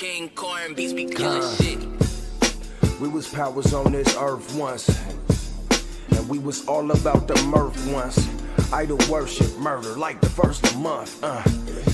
King Corn beats be killing shit. We was powers on this earth once, and we was all about the mirth once. Idol worship, murder like the first of the month.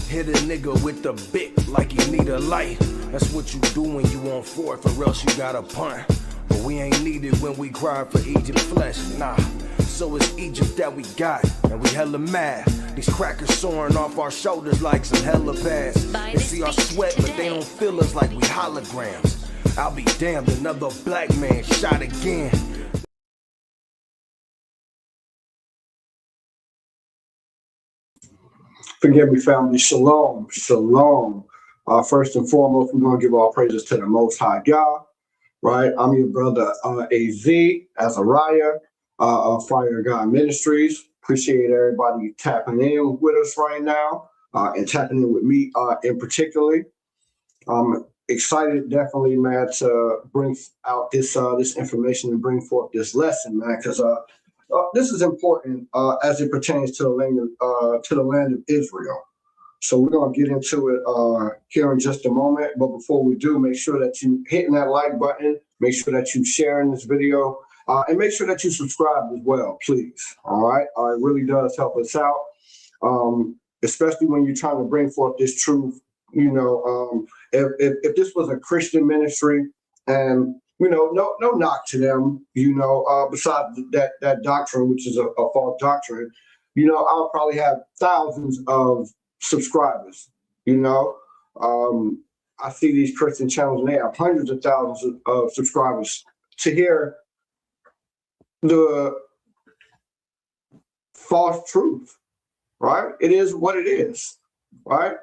Hit a nigga with the bit like you need a light. That's what you do when you on fourth, or else you got a punt. But we ain't needed when we cry for Egypt flesh, nah. So it's Egypt that we got, and we hella mad. These crackers soaring off our shoulders like some helipads. They see our sweat, but they don't feel us like we holograms. I'll be damned, another black man shot again. Forgive me, family. Shalom, shalom. First and foremost, we're going to give all praises to the Most High God, right? I'm your brother, AZ, Azariah, of Fire God Ministries. Appreciate everybody tapping in with us right now, and tapping in with me in particular. I'm excited, definitely, man, to bring out this information and bring forth this lesson, man, because this is important as it pertains to the land of Israel. So we're gonna get into it here in just a moment. But before we do, make sure that you hitting that like button, make sure that you sharing this video, and make sure that you subscribe as well, please. All right, it really does help us out, especially when you're trying to bring forth this truth. You know, if this was a Christian ministry, and you know, no knock to them, you know, besides that doctrine, which is a false doctrine, you know, I'll probably have thousands of subscribers. You know, I see these Christian channels and they have hundreds of thousands of subscribers. To hear the false truth, right? It is what it is, right?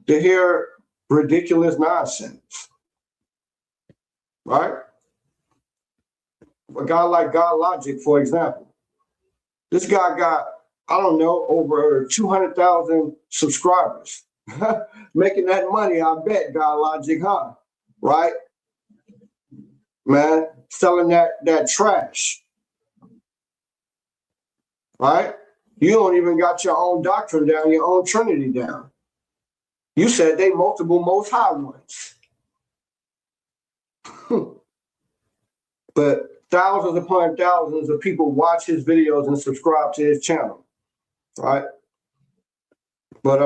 To hear ridiculous nonsense, right? A guy like God Logic, for example, this guy got, I don't know, over 200,000 subscribers. Making that money, I bet, God Logic, huh? Right? Man, selling that trash. Right? You don't even got your own doctrine down, your own Trinity down. You said they multiple most high ones. But thousands upon thousands of people watch his videos and subscribe to his channel, right? But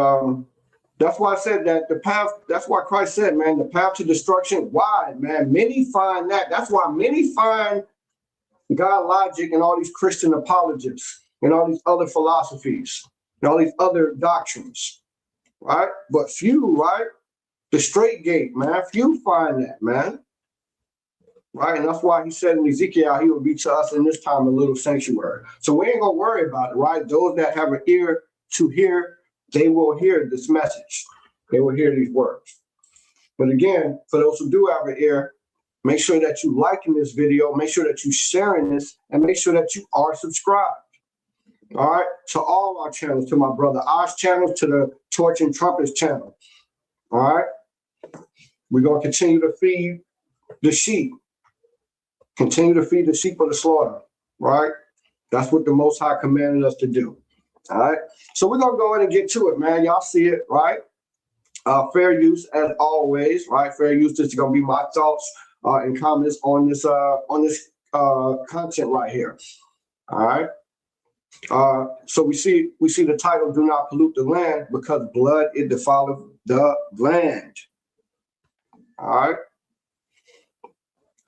that's why I said that the path, that's why Christ said, man, the path to destruction wide, man. Many find that. That's why many find God Logic and all these Christian apologists and all these other philosophies and all these other doctrines, right? But few, right? The straight gate, man. Few find that, man. Right, and that's why he said in Ezekiel, he will be to us in this time a little sanctuary. So we ain't gonna worry about it, right? Those that have an ear to hear, they will hear this message. They will hear these words. But again, for those who do have an ear, make sure that you liking this video, make sure that you sharing this, and make sure that you are subscribed. All right, to all our channels, to my brother Osh channel, to the Torch and Trumpets channel. All right, we're gonna continue to feed the sheep. Continue to feed the sheep of the slaughter, right? That's what the Most High commanded us to do, all right? So we're going to go ahead and get to it, man. Y'all see it, right? Fair use, as always, right? Fair use, this is going to be my thoughts and comments on this content right here, all right? So we see the title, Do Not Pollute the Land, because blood, it defileth the land, all right?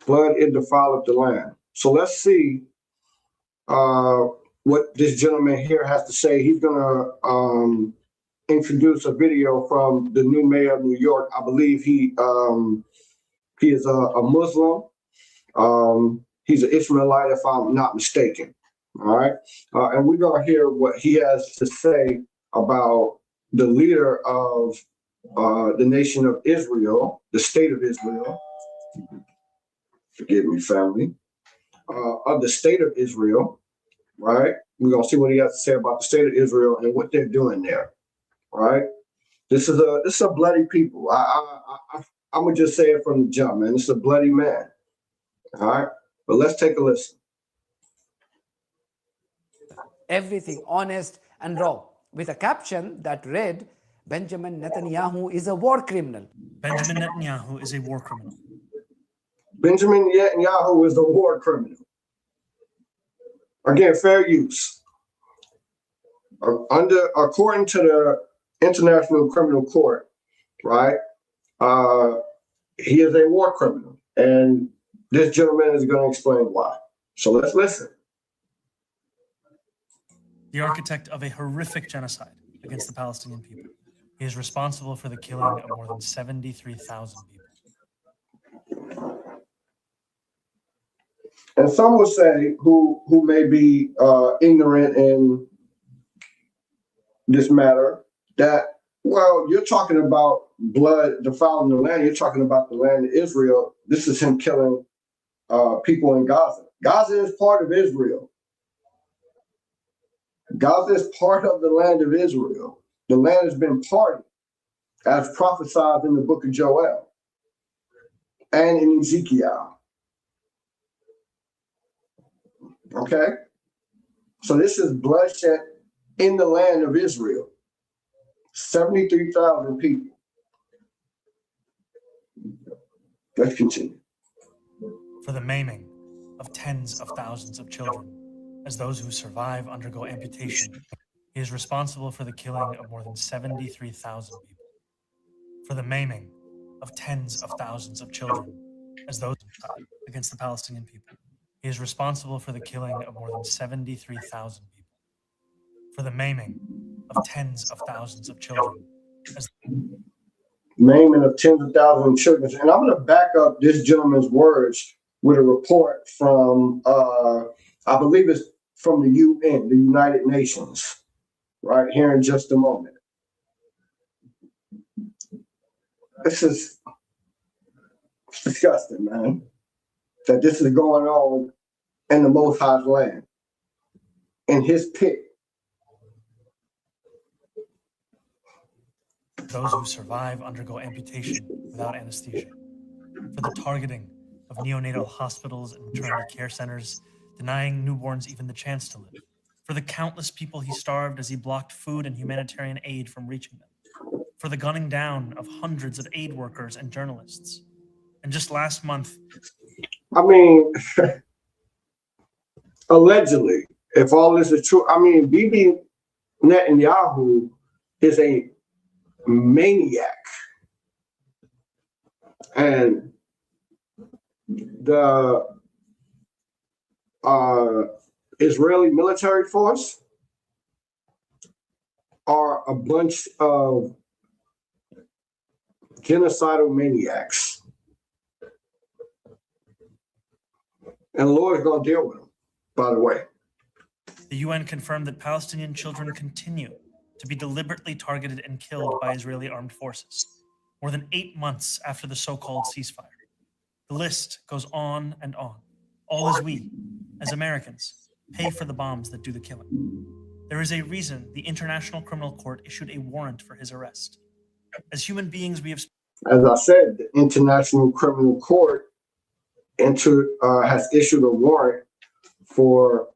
Blood, it defileth the land. So let's see what this gentleman here has to say. He's going to introduce a video from the new mayor of New York. I believe he is a Muslim. He's an Israelite, if I'm not mistaken. All right. And we're going to hear what he has to say about the leader of the nation of Israel, the state of Israel. Forgive me, family, of the state of Israel, right? We're going to see what he has to say about the state of Israel and what they're doing there, right? This is a bloody people. I'm going to just say it from the jump, man. This is a bloody man, all right? But let's take a listen. Everything honest and raw, with a caption that read, Benjamin Netanyahu is a war criminal. Benjamin Netanyahu is a war criminal. Benjamin Netanyahu is a war criminal. Again, fair use. According to the International Criminal Court, right? He is a war criminal, and this gentleman is going to explain why. So let's listen. The architect of a horrific genocide against the Palestinian people. He is responsible for the killing of more than 73,000 people. And some will say, who may be ignorant in this matter, that, well, you're talking about blood defiling the land. You're talking about the land of Israel. This is him killing people in Gaza. Gaza is part of Israel. Gaza is part of the land of Israel. The land has been parted, as prophesied in the book of Joel and in Ezekiel. Okay? So this is bloodshed in the land of Israel. 73,000 people. Let's continue. For the maiming of tens of thousands of children, as those who survive undergo amputation, he is responsible for the killing of more than 73,000 people. For the maiming of tens of thousands of children, as those against the Palestinian people, he is responsible for the killing of more than 73,000 people. For the maiming of tens of thousands of children, as Maiming of tens of thousands of children. And I'm going to back up this gentleman's words with a report from, I believe it's from the UN, the United Nations, right here in just a moment. This is disgusting, man, that this is going on in the Most High's land, in his pit. those who survive undergo amputation without anesthesia. For the targeting of neonatal hospitals and maternity care centers, denying newborns even the chance to live. For the countless people he starved as he blocked food and humanitarian aid from reaching them. For the gunning down of hundreds of aid workers and journalists. And just last month, I mean, allegedly, if all this is true, I mean, Bibi Netanyahu is a maniac. And the Israeli military force are a bunch of genocidal maniacs. And the Lord is going to deal with them, by the way. the UN confirmed that Palestinian children continue to be deliberately targeted and killed by Israeli armed forces, more than 8 months after the so-called ceasefire. The list goes on and on, all as we, as Americans, pay for the bombs that do the killing. There is a reason the International Criminal Court issued a warrant for his arrest. As human beings, we have... As I said, the International Criminal Court has issued a warrant for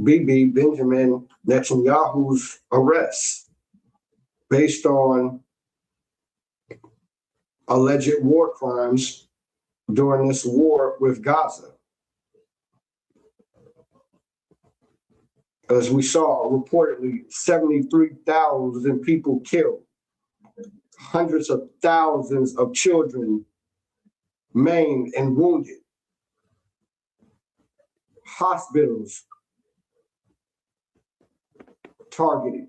Bibi Benjamin Netanyahu's arrest based on alleged war crimes during this war with Gaza. As we saw, reportedly 73,000 people killed, hundreds of thousands of children maimed and wounded, hospitals targeted,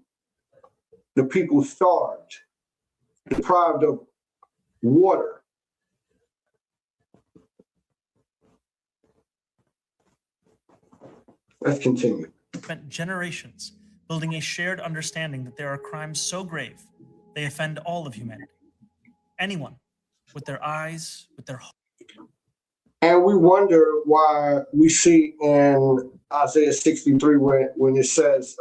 the people starved, deprived of water. Let's continue. Spent generations building a shared understanding that there are crimes so grave they offend all of humanity. Anyone with their eyes, with their heart. And we wonder why we see in Isaiah 63 when it says,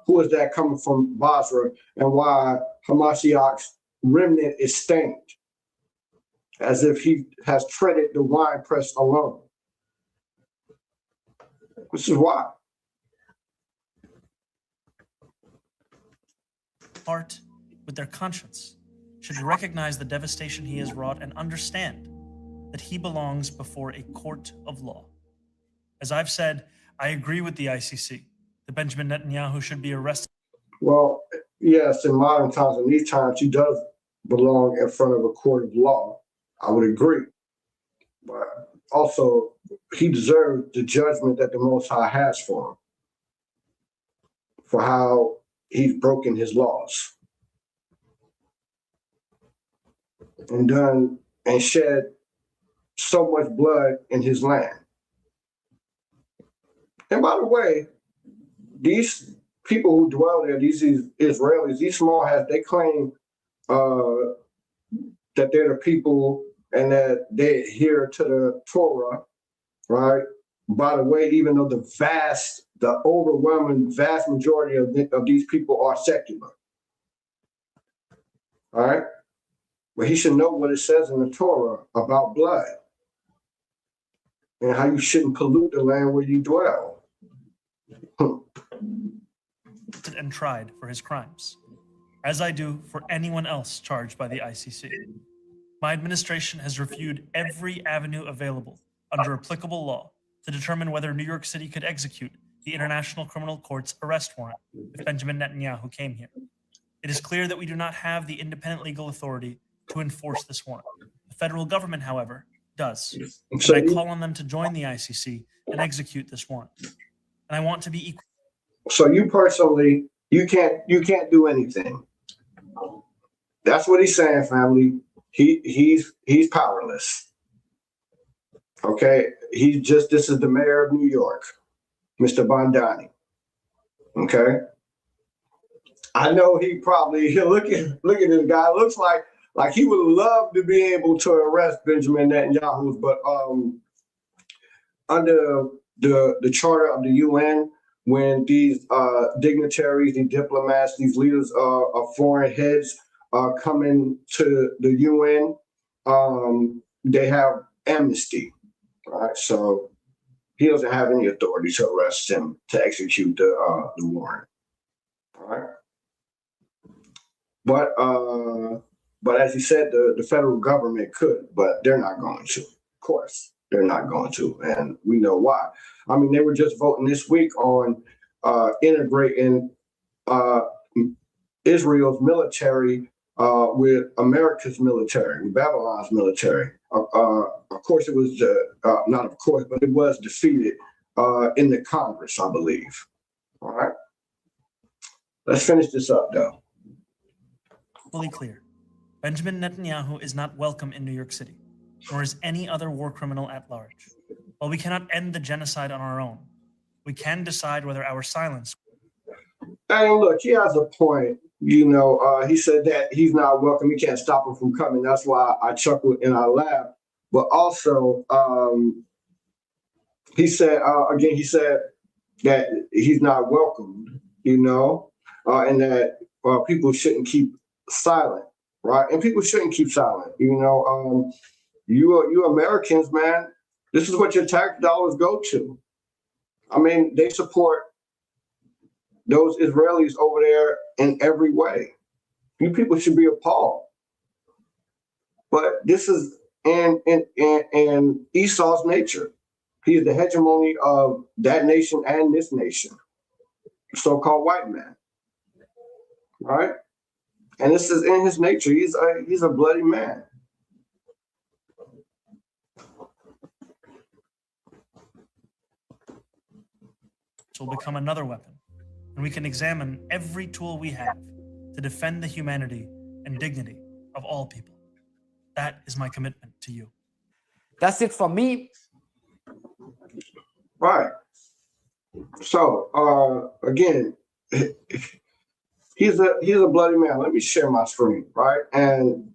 who is that coming from Basra, and why hamashiach's remnant is stained, as if he has treaded the winepress alone. This is why. Heart with their conscience should recognize the devastation he has wrought and understand that he belongs before a court of law. As I've said, I agree with the ICC that Benjamin Netanyahu should be arrested. Well, yes, in modern times, in these times, he does belong in front of a court of law. I would agree. But also, he deserves the judgment that the Most High has for him, for how he's broken his laws and shed so much blood in his land. And by the way, these people who dwell there, these Israelis, these small hats, they claim that they're the people and that they adhere to the Torah, right? By the way, even though the overwhelming vast majority of these people are secular, all right? But he should know what it says in the Torah about blood and how you shouldn't pollute the land where you dwell. And tried for his crimes, as I do for anyone else charged by the ICC. My administration has reviewed every avenue available under applicable law to determine whether New York City could execute the International Criminal Court's arrest warrant if Benjamin Netanyahu came here. It is clear that we do not have the independent legal authority to enforce this warrant. The federal government, however, does. And I call on them to join the ICC and execute this warrant. And I want to be equal. So you personally, you can't do anything. That's what he's saying, family. He's powerless. Okay, this is the mayor of New York, Mr. Bondani. Okay, I know he probably look at this guy. Looks like he would love to be able to arrest Benjamin Netanyahu, but under the charter of the UN, when these dignitaries, these diplomats, these leaders of foreign heads come into the UN, they have amnesty, right? So he doesn't have any authority to arrest him, to execute the warrant, all right? But as he said, the federal government could, but they're not going to. Of course, they're not going to, and we know why. I mean, they were just voting this week on integrating Israel's military with America's military, with Babylon's military. Of course, it was not of course, but it was defeated in the Congress, I believe. All right, let's finish this up, though. Fully clear. Benjamin Netanyahu is not welcome in New York City, nor is any other war criminal at large. While we cannot end the genocide on our own, we can decide whether our silence. And look, he has a point. You know, he said that he's not welcome. You can't stop him from coming. That's why I chuckled and I laughed. But also, he said that he's not welcomed, you know, and that people shouldn't keep silent, right? And people shouldn't keep silent. You know, you Americans, man, this is what your tax dollars go to. I mean, they support those Israelis over there in every way. You people should be appalled. But this is in Esau's nature. He is the hegemony of that nation and this nation, so-called white man, right? And this is in his nature. He's a bloody man. Will become another weapon, and we can examine every tool we have to defend the humanity and dignity of all people. That is my commitment to you. That's it for me. Right. So again, he's a bloody man. Let me share my screen, right? And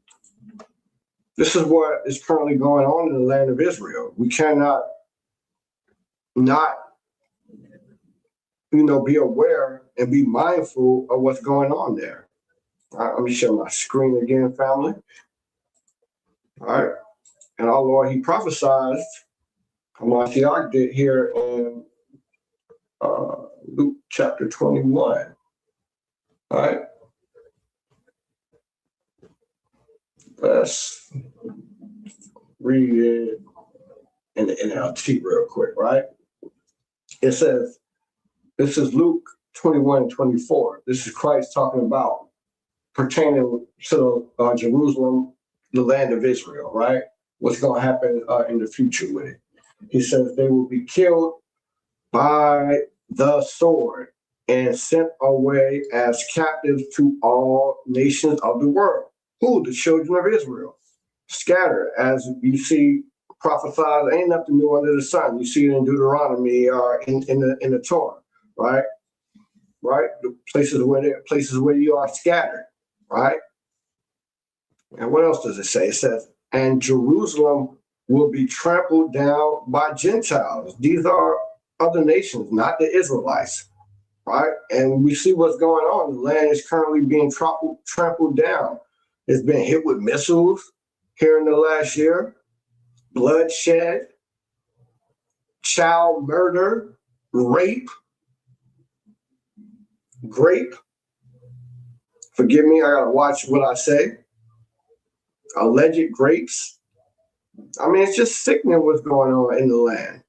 this is what is currently going on in the land of Israel. We cannot not, be aware and be mindful of what's going on there. All right, let me share my screen again, family. All right. And our Lord, he prophesied, hamashiach did here in Luke chapter 21. All right. Let's read it in the NLT real quick, right? It says, this is Luke 21:24. This is Christ talking about pertaining to Jerusalem, the land of Israel, right? What's going to happen in the future with it. He says they will be killed by the sword and sent away as captives to all nations of the world. Who? The children of Israel. Scattered, as you see prophesied, ain't nothing new under the sun. You see it in Deuteronomy or in the Torah, right? Right? The places where you are scattered, right? And what else does it say? It says, and Jerusalem will be trampled down by Gentiles. These are other nations, not the Israelites, right? And we see what's going on. The land is currently being trampled down. It's been hit with missiles here in the last year, bloodshed, child murder, rape. Forgive me, I gotta watch what I say. Alleged grapes. I mean, it's just sickening what's going on in the land.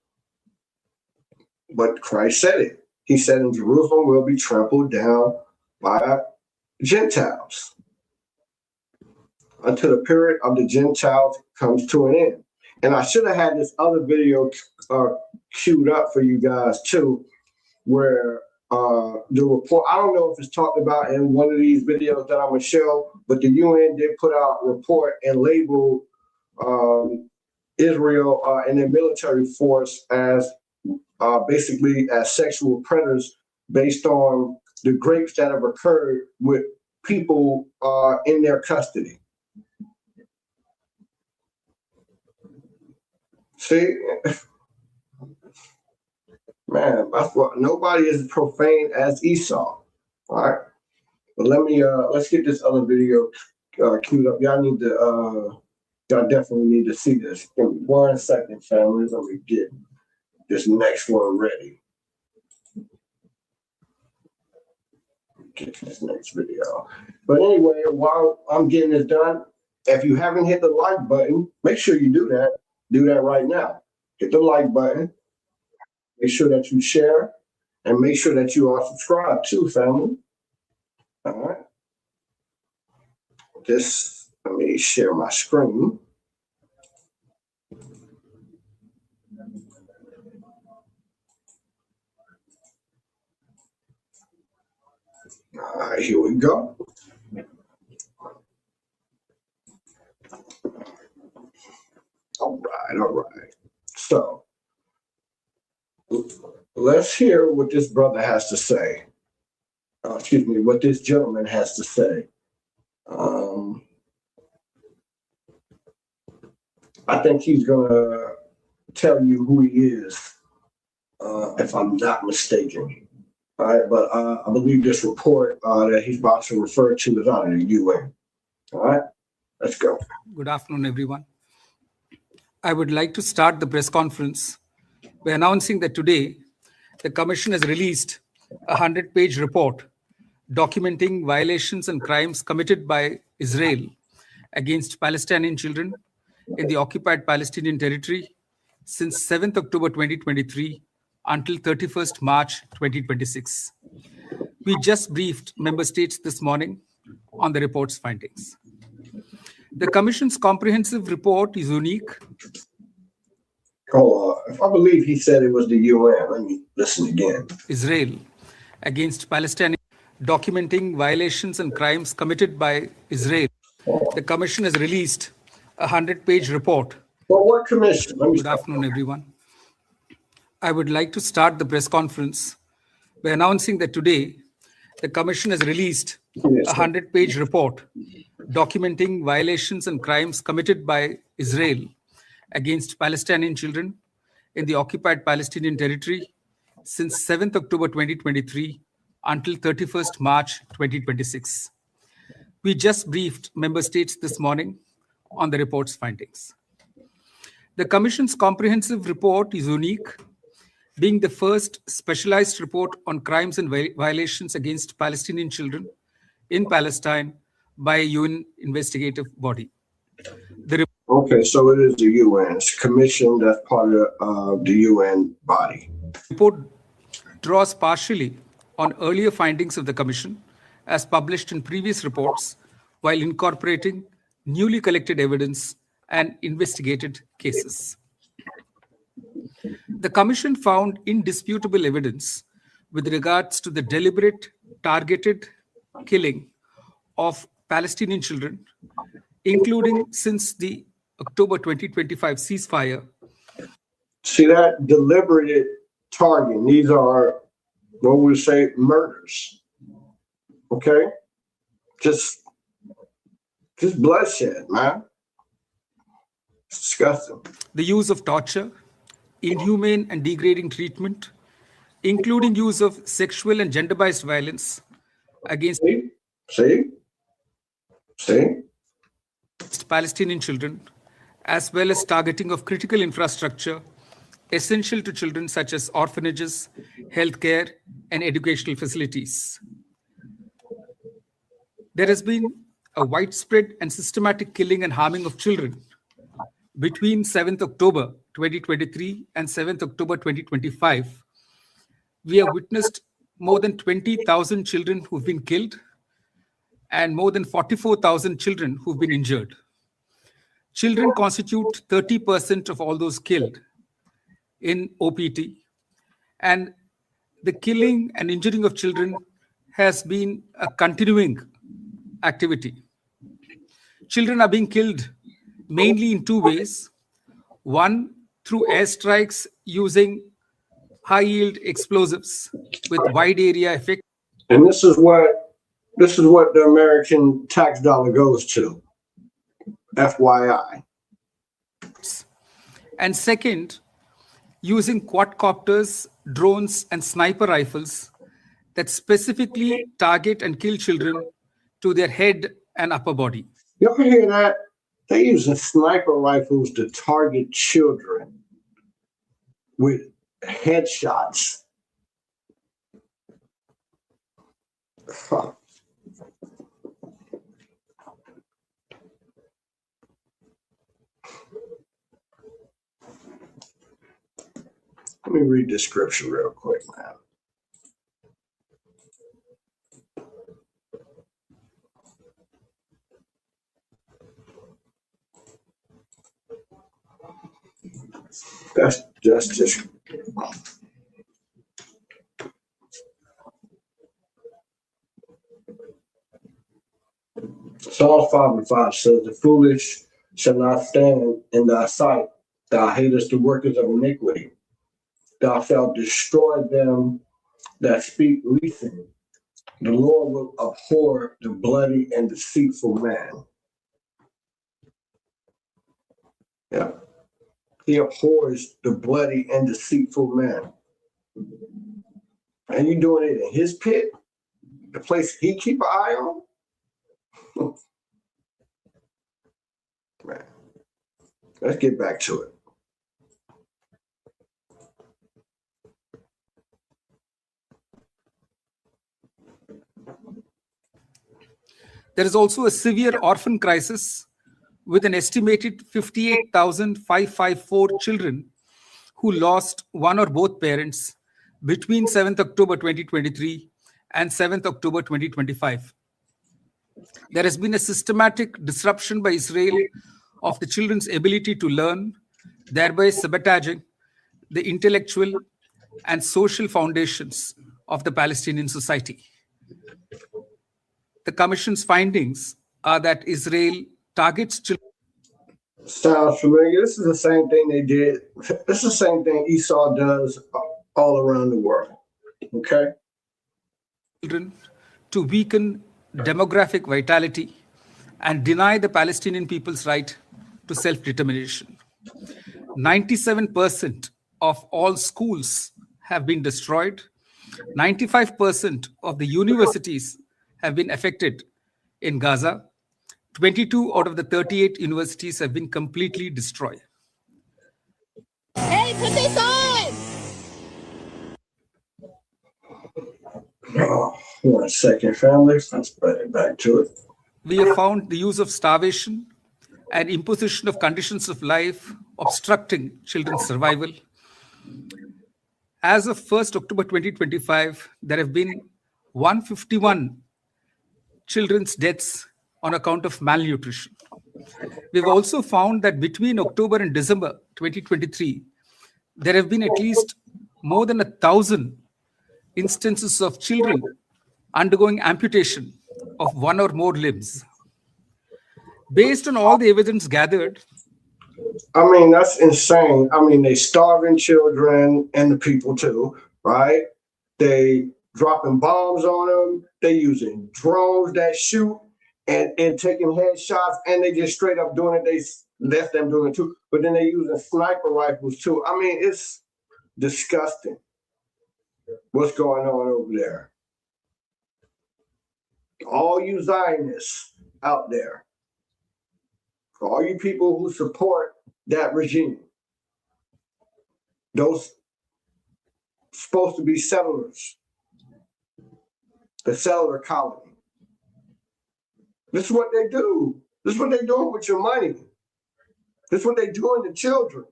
But Christ said it. He said, in Jerusalem will be trampled down by Gentiles until the period of the Gentiles comes to an end. And I should have had this other video queued up for you guys too, where the report, I don't know if it's talked about in one of these videos that I'm going to show, but the UN did put out a report and label Israel and their military force as basically as sexual predators based on the grapes that have occurred with people in their custody. See, man, that's what, nobody is profane as Esau. All right, but let's get this other video queued up. Y'all definitely need to see this. Give me 1 second, family. Let me get this next one ready. Get this next video. But anyway, while I'm getting this done, if you haven't hit the like button, make sure you do that. Do that right now. Hit the like button. Make sure that you share and make sure that you are subscribed too, family. All right. Let me share my screen. All right, here we go. All right. So let's hear what this brother has to say. What this gentleman has to say. I think he's gonna tell you who he is, if I'm not mistaken. All right, but I believe this report that he's about to refer to is out of the UN. All right, let's go. Good afternoon, everyone. I would like to start the press conference by announcing that today the Commission has released a 100-page report documenting violations and crimes committed by Israel against Palestinian children in the occupied Palestinian territory since 7th October 2023 until 31st March 2026. We just briefed member states this morning on the report's findings. The Commission's comprehensive report is unique. If I believe he said it was the UN, let me listen again. Israel against Palestinian, documenting violations and crimes committed by Israel. The Commission has released a 100-page report. Well, what commission? Good afternoon, everyone. I would like to start the press conference by announcing that today the Commission has released a 100-page report documenting violations and crimes committed by Israel against Palestinian children in the occupied Palestinian territory since 7th October 2023 until 31st March 2026. We just briefed member states this morning on the report's findings. The Commission's comprehensive report is unique, being the first specialized report on crimes and violations against Palestinian children in Palestine by a UN investigative body. Okay, so it is the UN. It's a commission that's part of the UN body. report draws partially on earlier findings of the Commission as published in previous reports while incorporating newly collected evidence and investigated cases. The Commission found indisputable evidence with regards to the deliberate, targeted killing of Palestinian children, including since the October 2025 ceasefire. See that deliberate targeting? These are what we say murders. Okay, just bloodshed, man. It's disgusting. The use of torture, inhumane and degrading treatment, including use of sexual and gender-based violence against See? Palestinian children, as well as targeting of critical infrastructure essential to children such as orphanages, healthcare, and educational facilities. There has been a widespread and systematic killing and harming of children between 7th October 2023 and 7th October 2025. We have witnessed more than 20,000 children who've been killed and more than 44,000 children who've been injured. Children constitute 30% of all those killed in OPT, and the killing and injuring of children has been a continuing activity. Children are being killed mainly in two ways. One, through airstrikes using high-yield explosives with wide area effect. And this is what the American tax dollar goes to. FYI. And second, using quadcopters, drones, and sniper rifles that specifically target and kill children to their head and upper body. You ever hear that? They're using sniper rifles to target children with headshots. Huh. Let me read this scripture real quick, man. That's just. Psalms 5:5 says, "The foolish shall not stand in thy sight. Thou hatest the workers of iniquity. Thou shalt destroy them that speak leasing. The Lord will abhor the bloody and deceitful man." Yeah. He abhors the bloody and deceitful man. And you doing it in his pit? The place he keep an eye on? Man. Let's get back to it. There is also a severe orphan crisis with an estimated 58,554 children who lost one or both parents between 7th October 2023 and 7th October 2025. There has been a systematic disruption by Israel of the children's ability to learn, thereby sabotaging the intellectual and social foundations of the Palestinian society. The Commission's findings are that Israel targets children. Sounds familiar. This is the same thing they did. This is the same thing Esau does all around the world. Okay? Children to weaken demographic vitality and deny the Palestinian people's right to self-determination. 97% of all schools have been destroyed. 95% of the universities have been affected in Gaza. 22 out of the 38 universities have been completely destroyed. Hey, put this on! Oh, 1 second, family. Let's put it back to it. We have found the use of starvation, and imposition of conditions of life obstructing children's survival. As of 1st October 2025, there have been 151 children's deaths on account of malnutrition. We've also found that between October and December 2023, there have been at least more than 1,000 instances of children undergoing amputation of one or more limbs. Based on all the evidence gathered, I mean, that's insane. I mean, they starving children and the people too, right? They dropping bombs on them. They using drones that shoot and taking headshots, and they just straight up doing it. They left them doing it too, but then they using sniper rifles too. I mean, it's disgusting what's going on over there. All you Zionists out there, for all you people who support that regime, those supposed to be settlers, the settler colony. This is what they do. This is what they're doing with your money. This is what they're doing to children.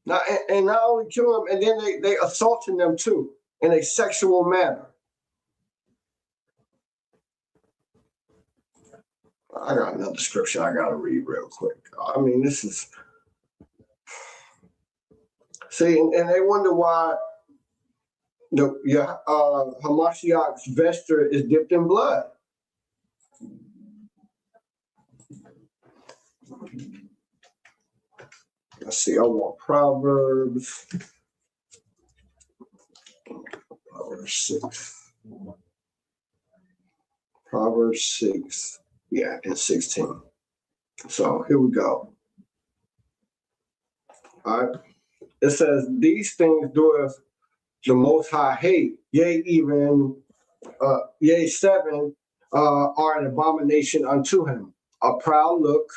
Now, and not only killing them, and then they assaulting them too in a sexual manner. I got another scripture I got to read real quick. I mean, this is... See, and they wonder why hamashiach's vesture is dipped in blood. Let's see, I want Proverbs 6. Proverbs 6, yeah, and 16. So here we go. All right. It says, these things doeth the Most High hate, yea, even, yea, 7 are an abomination unto him. A proud look,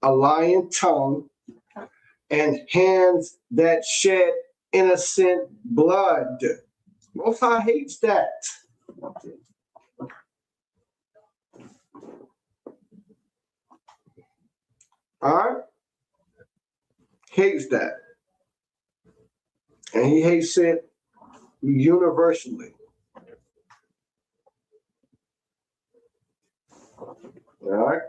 a lying tongue, and hands that shed innocent blood. Most High hates that. All right? Hates that. And he hates it universally. All right?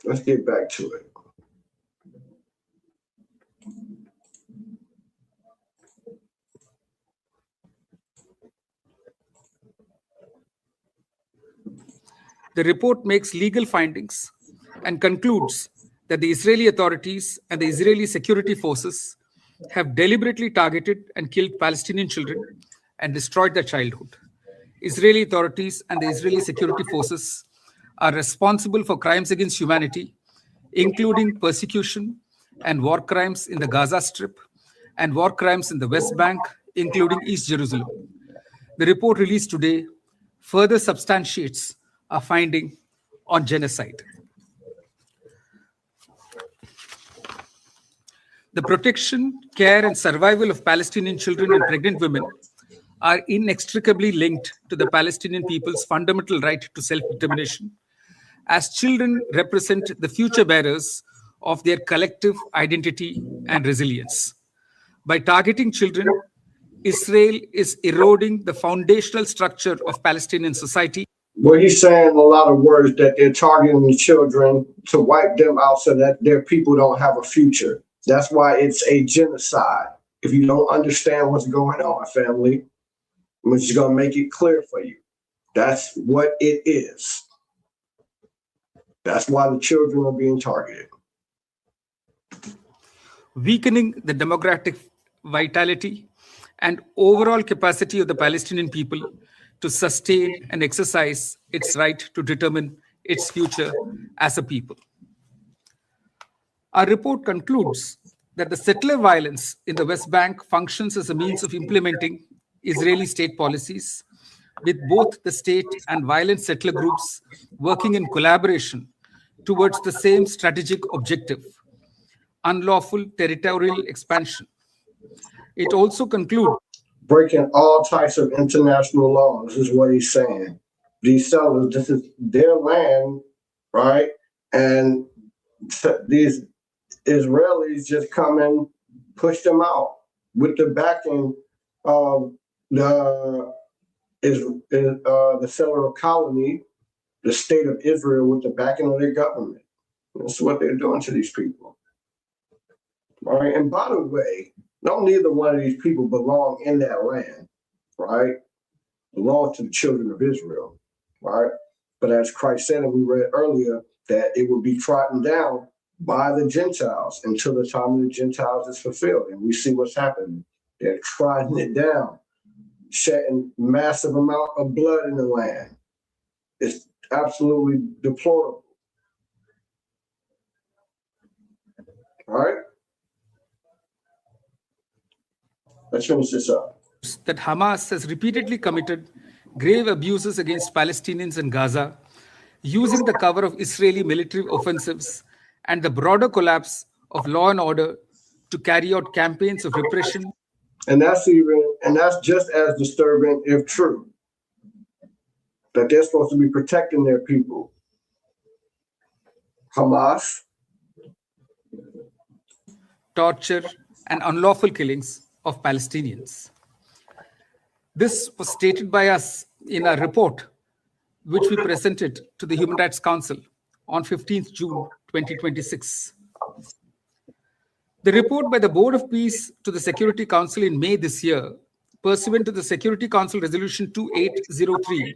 Let's get back to it. the report makes legal findings and concludes that the Israeli authorities and the Israeli security forces have deliberately targeted and killed Palestinian children and destroyed their childhood. Israeli authorities and the Israeli security forces are responsible for crimes against humanity, including persecution and war crimes in the Gaza Strip and war crimes in the West Bank, including East Jerusalem. The report released today further substantiates our finding on genocide. The protection, care, and survival of Palestinian children and pregnant women are inextricably linked to the Palestinian people's fundamental right to self-determination, as children represent the future bearers of their collective identity and resilience. By targeting children, Israel is eroding the foundational structure of Palestinian society. Well, he's saying a lot of words that they're targeting the children to wipe them out so that their people don't have a future. That's why it's a genocide. If you don't understand what's going on, family, I'm just going to make it clear for you. That's what it is. That's why the children are being targeted. Weakening the democratic vitality and overall capacity of the Palestinian people to sustain and exercise its right to determine its future as a people. Our report concludes that the settler violence in the West Bank functions as a means of implementing Israeli state policies, with both the state and violent settler groups working in collaboration towards the same strategic objective: unlawful territorial expansion. It also concludes breaking all types of international laws is what he's saying. These settlers, this is their land right? And these Israelis just come and push them out with the backing of the settler colony, the state of Israel, with the backing of their government. That's what they're doing to these people. All right. And by the way, neither one of these people belong in that land, right? Belong to the children of Israel, right? But as Christ said, and we read earlier, that it will be trodden down by the Gentiles until the time of the Gentiles is fulfilled. And we see what's happening. They're trodden it down, shedding massive amount of blood in the land. It's absolutely deplorable. All right? Let's finish this up. That Hamas has repeatedly committed grave abuses against Palestinians in Gaza, using the cover of Israeli military offensives and the broader collapse of law and order to carry out campaigns of repression. And that's just as disturbing, if true, that they're supposed to be protecting their people. Hamas, torture, and unlawful killings of Palestinians. This was stated by us in a report which we presented to the Human Rights Council on 15th June 2026. The report by the Board of Peace to the Security Council in May this year, pursuant to the Security Council Resolution 2803,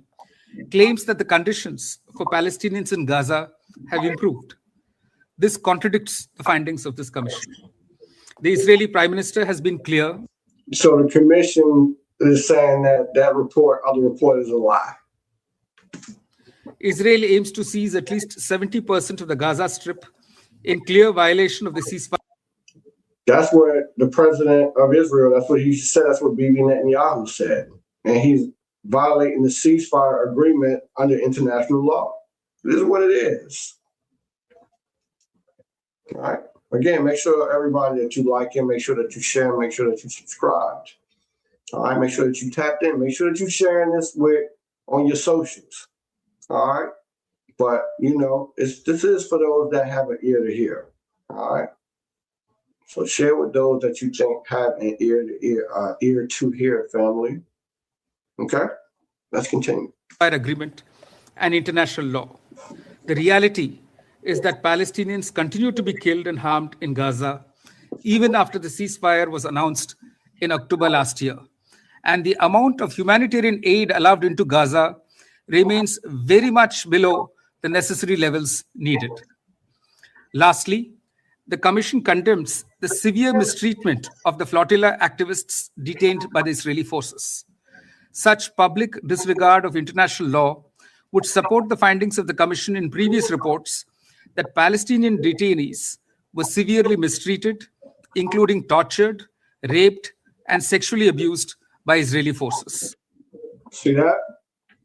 claims that the conditions for Palestinians in Gaza have improved. This contradicts the findings of this commission. The Israeli Prime Minister has been clear. So the commission is saying that other report is a lie. Israel aims to seize at least 70% of the Gaza Strip in clear violation of the ceasefire. That's what the president of Israel, that's what he said, that's what Bibi Netanyahu said. And he's violating the ceasefire agreement under international law. This is what it is. All right. Again, make sure everybody that you like him, make sure that you share, make sure that you subscribe. All right. Make sure that you tapped in, make sure that you're sharing this on your socials. All right. But this is for those that have an ear to hear. All right. So share with those that you think have an ear to hear, family. Okay. Let's continue. Agreement and international law. The reality is that Palestinians continue to be killed and harmed in Gaza, even after the ceasefire was announced in October last year. And the amount of humanitarian aid allowed into Gaza remains very much below the necessary levels needed. Lastly, the Commission condemns the severe mistreatment of the flotilla activists detained by the Israeli forces. Such public disregard of international law would support the findings of the Commission in previous reports that Palestinian detainees were severely mistreated, including tortured, raped, and sexually abused by Israeli forces. See that?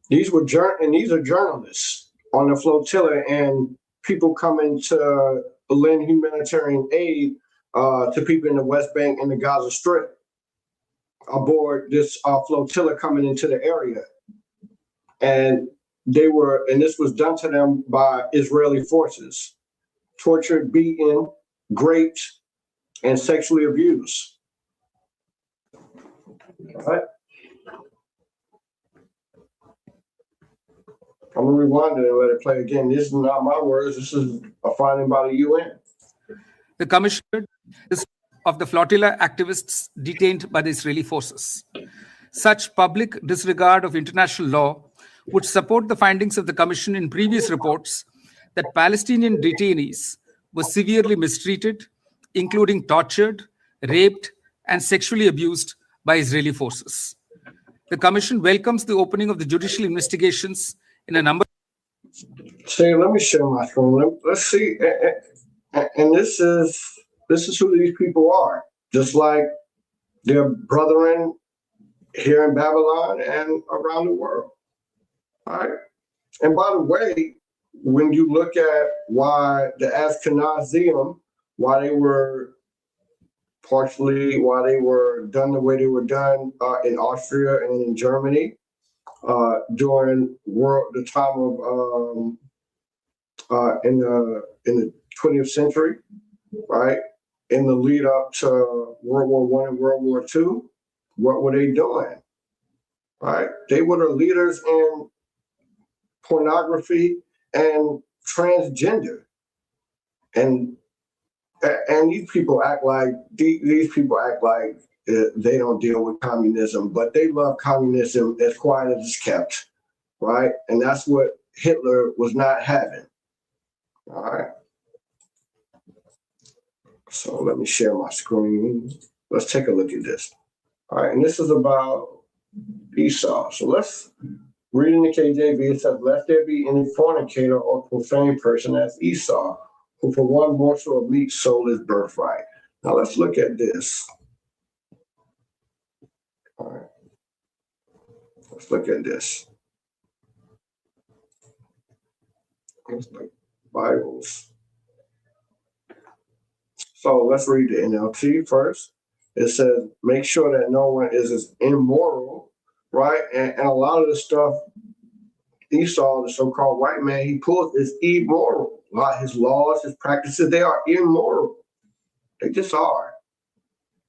These are journalists on the flotilla and people coming to lend humanitarian aid to people in the West Bank and the Gaza Strip aboard this flotilla coming into the area. And this was done to them by Israeli forces, tortured, beaten, raped, and sexually abused. All right. I'm gonna rewind it and let it play again. This is not my words. This is a finding by the UN. The Commissioner of the flotilla activists detained by the Israeli forces. Such public disregard of international law would support the findings of the Commission in previous reports that Palestinian detainees were severely mistreated, including tortured, raped, and sexually abused by Israeli forces. The Commission welcomes the opening of the judicial investigations in a number. See, let me share my screen. Let's see. And this is who these people are, just like their brethren here in Babylon and around the world. All right. And by the way, when you look at why the Ashkenazim, why they were done the way they were done in Austria and in Germany during the time of in the 20th century, right? In the lead up to World War I and World War II, what were they doing? Right? They were the leaders in pornography and transgender. And these people act like they don't deal with communism, but they love communism as quiet as it's kept, right? And that's what Hitler was not having. All right. So let me share my screen. Let's take a look at this. All right, and this is about Esau. So let's read in the KJV. It says, "Lest there be any fornicator or profane person as Esau, who for one morsel of meat sold his birthright." Now let's look at this. All right, let's look at this. Let's look Bibles. So let's read the NLT first. It says, "Make sure that no one is as immoral," right? And a lot of the stuff Esau, the so-called white man, he pulls is immoral. A lot of his laws, his practices, they are immoral. They just are.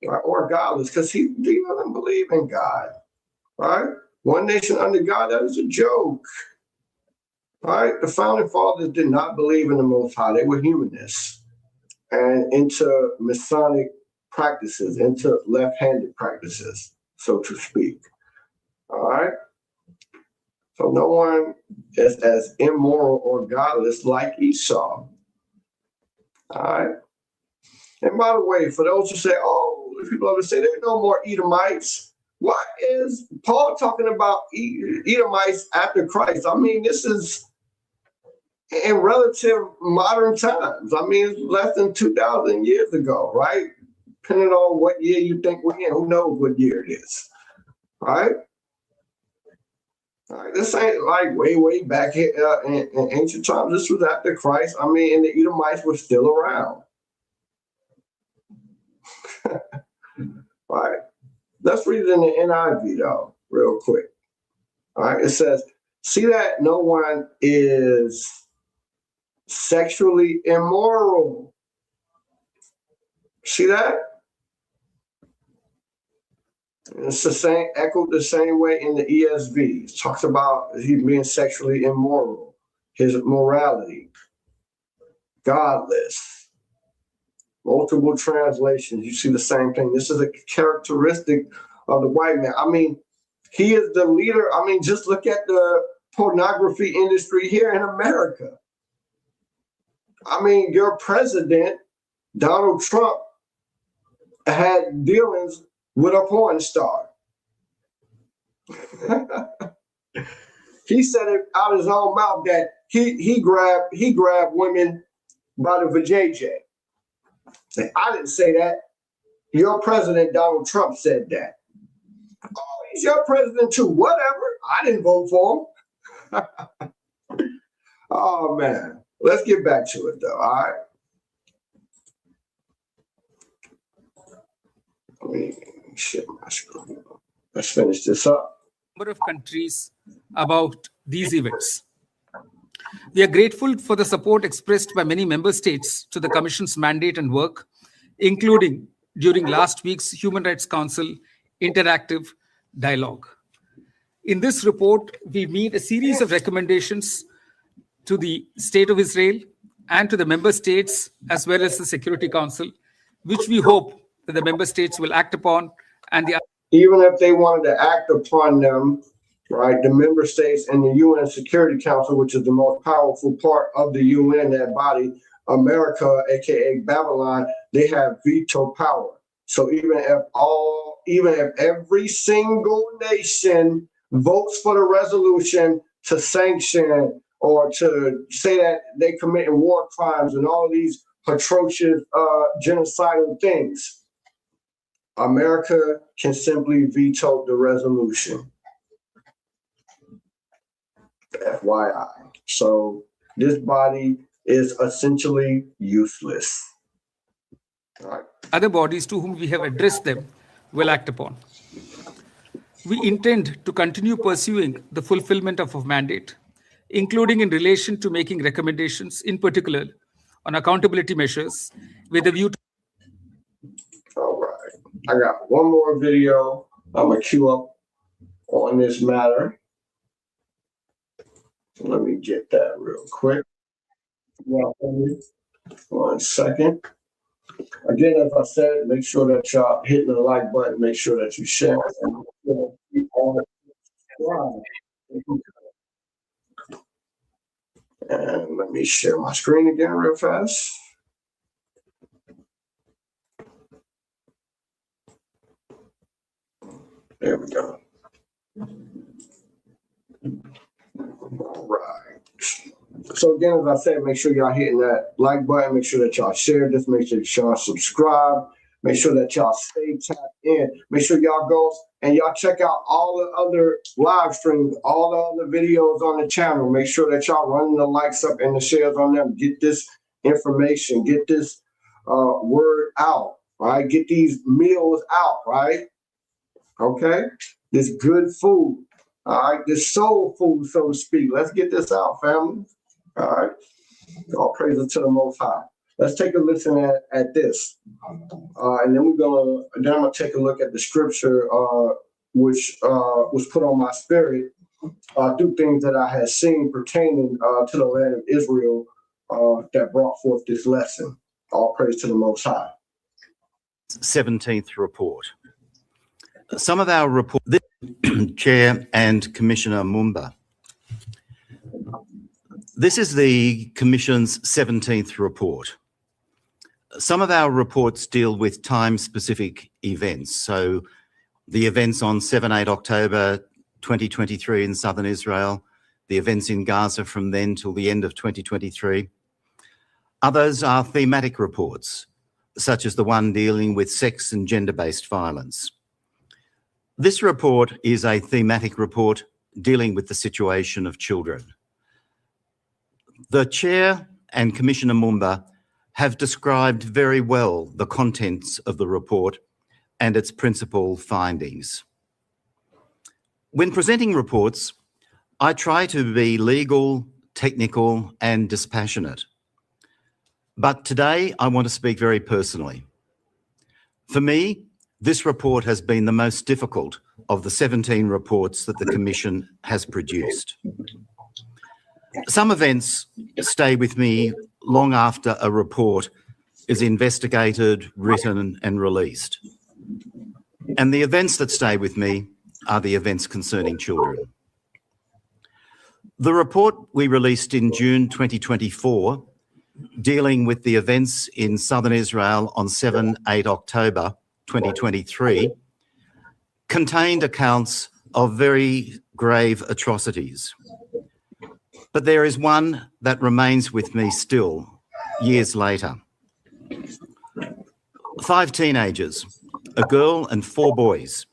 Right? Or godless, because he doesn't believe in God. Right? One nation under God, that is a joke. Right? The founding fathers did not believe in the Most High. They were humanists and into Masonic practices, into left-handed practices, so to speak. All right? So no one is as immoral or godless like Esau. All right? And by the way, for those who say, oh, people love to say there's no more Edomites, why is Paul talking about Edomites after Christ? I mean, this is in relative modern times. I mean, it's less than 2,000 years ago, right? Depending on what year you think we're in, who knows what year it is, right? All right, this ain't like way back here in ancient times. This was after Christ. I mean, and the Edomites were still around. All right, let's read it in the NIV though, real quick. All right, it says, "See that no one is sexually immoral." See that? It's the same, echoed the same way in the ESV. It talks about he being sexually immoral, his morality, godless. Multiple translations, you see the same thing. This is a characteristic of the white man. I mean, he is the leader. I mean, just look at the pornography industry here in America. I mean, your president, Donald Trump, had dealings with a porn star. He said it out of his own mouth that he grabbed women by the vajayjay. I didn't say that. Your president, Donald Trump, said that. Oh, he's your president too. Whatever. I didn't vote for him. Oh, man. Let's get back to it, though. All right. Let me share my screen. Let's finish this up. Number of countries about these events. We are grateful for the support expressed by many member states to the Commission's mandate and work, including during last week's Human Rights Council interactive dialogue. In this report, we made a series of recommendations to the State of Israel and to the member states, as well as the Security Council, which we hope that the member states will act upon. And even if they wanted to act upon them, right, the member states and the UN Security Council, which is the most powerful part of the UN, that body, America, aka Babylon, they have veto power. So even if every single nation votes for the resolution to sanction or to say that they commit war crimes and all of these atrocious genocidal things, America can simply veto the resolution. FYI. So this body is essentially useless. All right. Other bodies to whom we have addressed them will act upon. We intend to continue pursuing the fulfillment of our mandate, including in relation to making recommendations, in particular on accountability measures, with a view to. All right. I got one more video I'm going to queue up on this matter. So let me get that real quick. Yeah, 1 second. Again, as I said, make sure that y'all hitting the like button. Make sure that you share. And let me share my screen again real fast. There we go. All right. So again, as I said, make sure y'all hitting that like button. Make sure that y'all share this. Make sure that y'all subscribe. Make sure that y'all stay tapped in. Make sure y'all go and y'all check out all the other live streams, all the other videos on the channel. Make sure that y'all running the likes up and the shares on them. Get this information. Get this word out. Right? Get these meals out. Right? Okay? This good food. All right? This soul food, so to speak. Let's get this out, family. All right. All praises to the Most High. Let's take a listen at this. And then I'm gonna take a look at the scripture which was put on my spirit through things that I had seen pertaining to the land of Israel that brought forth this lesson. All praise to the Most High. 17th report. Some of our report, Chair and Commissioner Mumba. This is the Commission's 17th report. Some of our reports deal with time-specific events. So the events on 7-8 October 2023 in southern Israel, the events in Gaza from then till the end of 2023. Others are thematic reports, such as the one dealing with sex and gender-based violence. This report is a thematic report dealing with the situation of children. The Chair and Commissioner Mumba have described very well the contents of the report and its principal findings. When presenting reports, I try to be legal, technical, and dispassionate. But today, I want to speak very personally. For me, this report has been the most difficult of the 17 reports that the Commission has produced. Some events stay with me long after a report is investigated, written, and released. And the events that stay with me are the events concerning children. The report we released in June 2024, dealing with the events in southern Israel on 7-8 October 2023, contained accounts of very grave atrocities. But there is one that remains with me still, years later. 5 teenagers, a girl and 4 boys,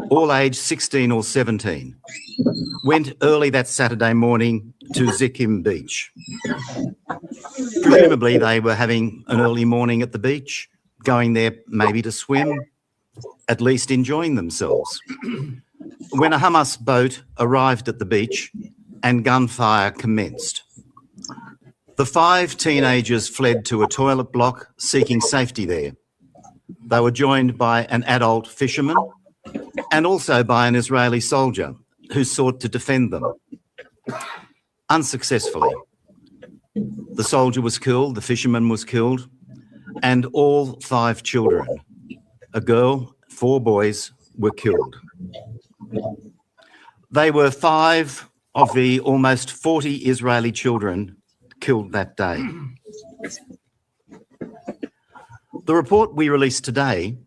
all aged 16 or 17, went early that Saturday morning to Zikkim Beach. Presumably they were having an early morning at the beach, going there maybe to swim, at least enjoying themselves. When a Hamas boat arrived at the beach and gunfire commenced. The 5 teenagers fled to a toilet block seeking safety there. They were joined by an adult fisherman and also by an Israeli soldier who sought to defend them. Unsuccessfully. The soldier was killed, the fisherman was killed, and all 5 children, a girl, 4 boys, were killed. They were 5 of the almost 40 Israeli children killed that day. The report we released today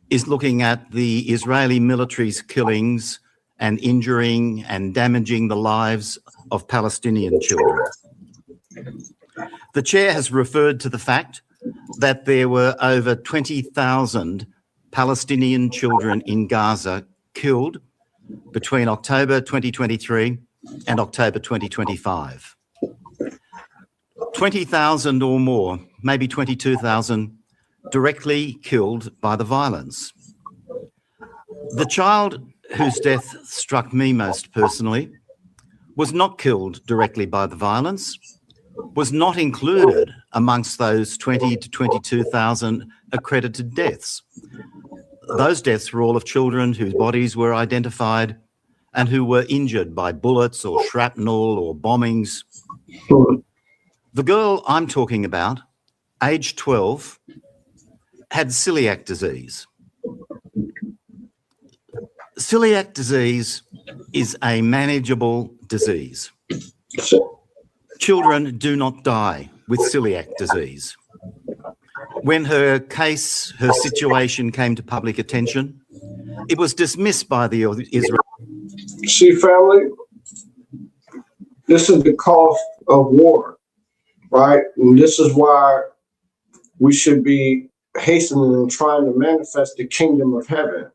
is looking at the Israeli military's killings and injuring and damaging the lives of Palestinian children. The Chair has referred to the fact that there were over 20,000 Palestinian children in Gaza killed between October 2023 and October 2025. 20,000 or more, maybe 22,000, directly killed by the violence. The child whose death struck me most personally was not killed directly by the violence, was not included amongst those 20 to 22,000 accredited deaths. Those deaths were all of children whose bodies were identified and who were injured by bullets or shrapnel or bombings. The girl I'm talking about, aged 12, had celiac disease. Celiac disease is a manageable disease. Children do not die with celiac disease. When her case, her situation came to public attention, it was dismissed by the Israel. See, family, this is the cost of war, right? And this is why we should be hastening and trying to manifest the kingdom of heaven,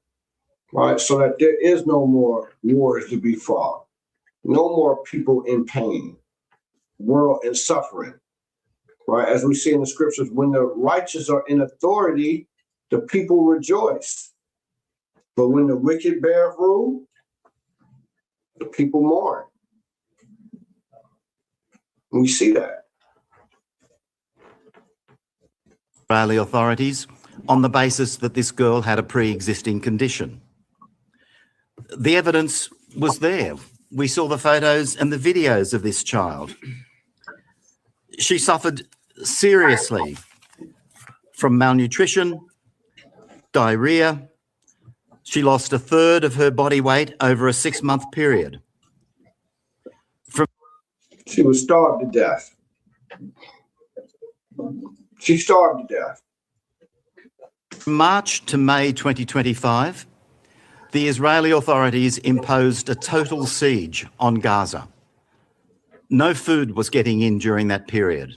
right? So that there is no more wars to be fought, no more people in pain, world in suffering, right? As we see in the scriptures, when the righteous are in authority, the people rejoice. But when the wicked bear rule, the people mourn. And we see that. Israeli authorities on the basis that this girl had a pre-existing condition. The evidence was there. We saw the photos and the videos of this child. She suffered seriously from malnutrition, diarrhea. She lost a third of her body weight over a 6-month period. She was starved to death. She starved to death. From March to May 2025, the Israeli authorities imposed a total siege on Gaza. No food was getting in during that period,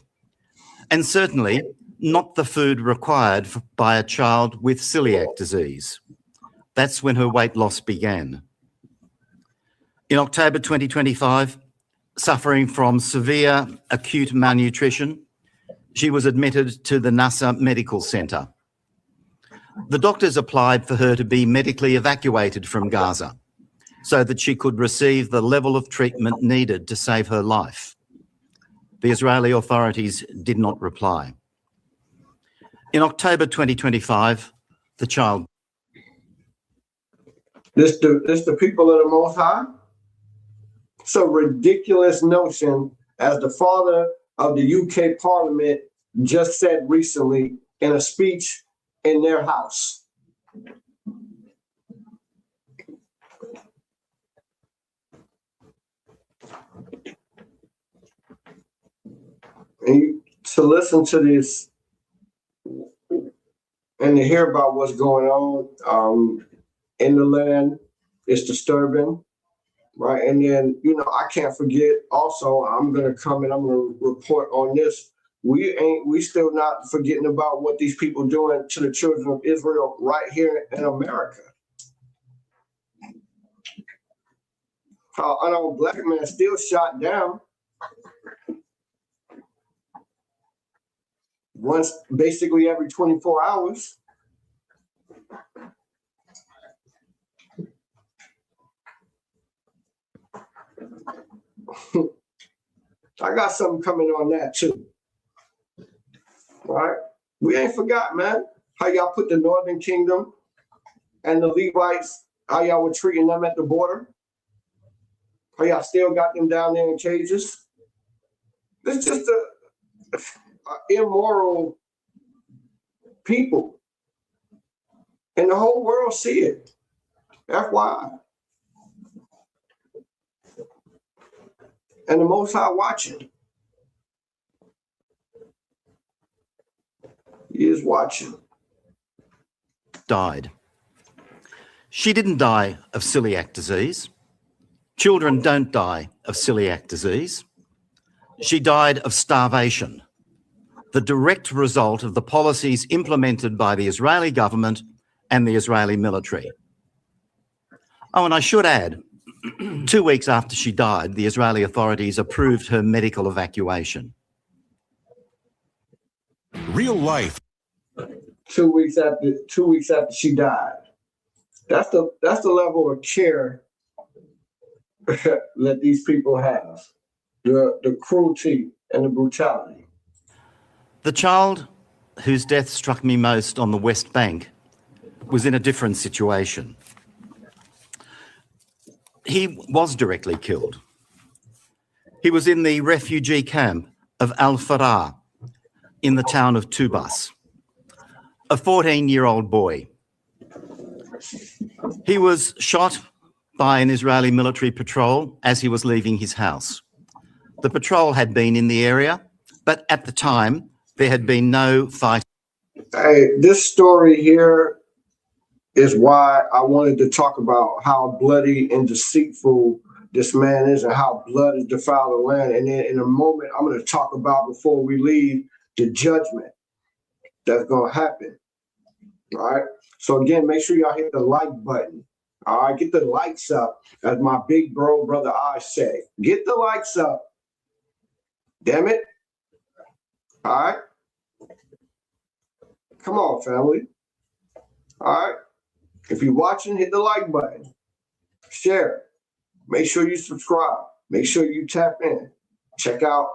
and certainly not the food required by a child with celiac disease. That's when her weight loss began. In October 2025, suffering from severe acute malnutrition, she was admitted to the Nasser Medical Centre. The doctors applied for her to be medically evacuated from Gaza so that she could receive the level of treatment needed to save her life. The Israeli authorities did not reply. In October 2025, the child... This the people of the Most High? It's a ridiculous notion, as the father of the UK Parliament just said recently in a speech in their house. And to listen to this and to hear about what's going on in the land is disturbing, right? And then, I can't forget also, I'm going to come and I'm going to report on this. We still not forgetting about what these people doing to the children of Israel right here in America. How unarmed black man still shot down once, basically every 24 hours. I got something coming on that too. Right? We ain't forgot, man, how y'all put the Northern Kingdom and the Levites, how y'all were treating them at the border. How y'all still got them down there in cages. It's just a immoral people. And the whole world see it. FYI. And the Most High watching. He is watching. Died. She didn't die of celiac disease. Children don't die of celiac disease. She died of starvation, the direct result of the policies implemented by the Israeli government and the Israeli military. Oh, and I should add, 2 weeks after she died, the Israeli authorities approved her medical evacuation. Real life. 2 weeks after she died. That's the level of care let these people have. The cruelty and the brutality. The child whose death struck me most on the West Bank was in a different situation. He was directly killed. He was in the refugee camp of Al-Farah in the town of Tubas, a 14-year-old boy. He was shot by an Israeli military patrol as he was leaving his house. The patrol had been in the area, but at the time, there had been no fight. Hey, this story here is why I wanted to talk about how bloody and deceitful this man is and how blood has defiled the land. And then in a moment, I'm going to talk about, before we leave, the judgment that's going to happen. All right. So again, make sure y'all hit the like button. All right. Get the likes up, as my big bro brother I say. Get the likes up. Damn it. All right. Come on, family. All right. If you're watching, hit the like button. Share. Make sure you subscribe. Make sure you tap in. Check out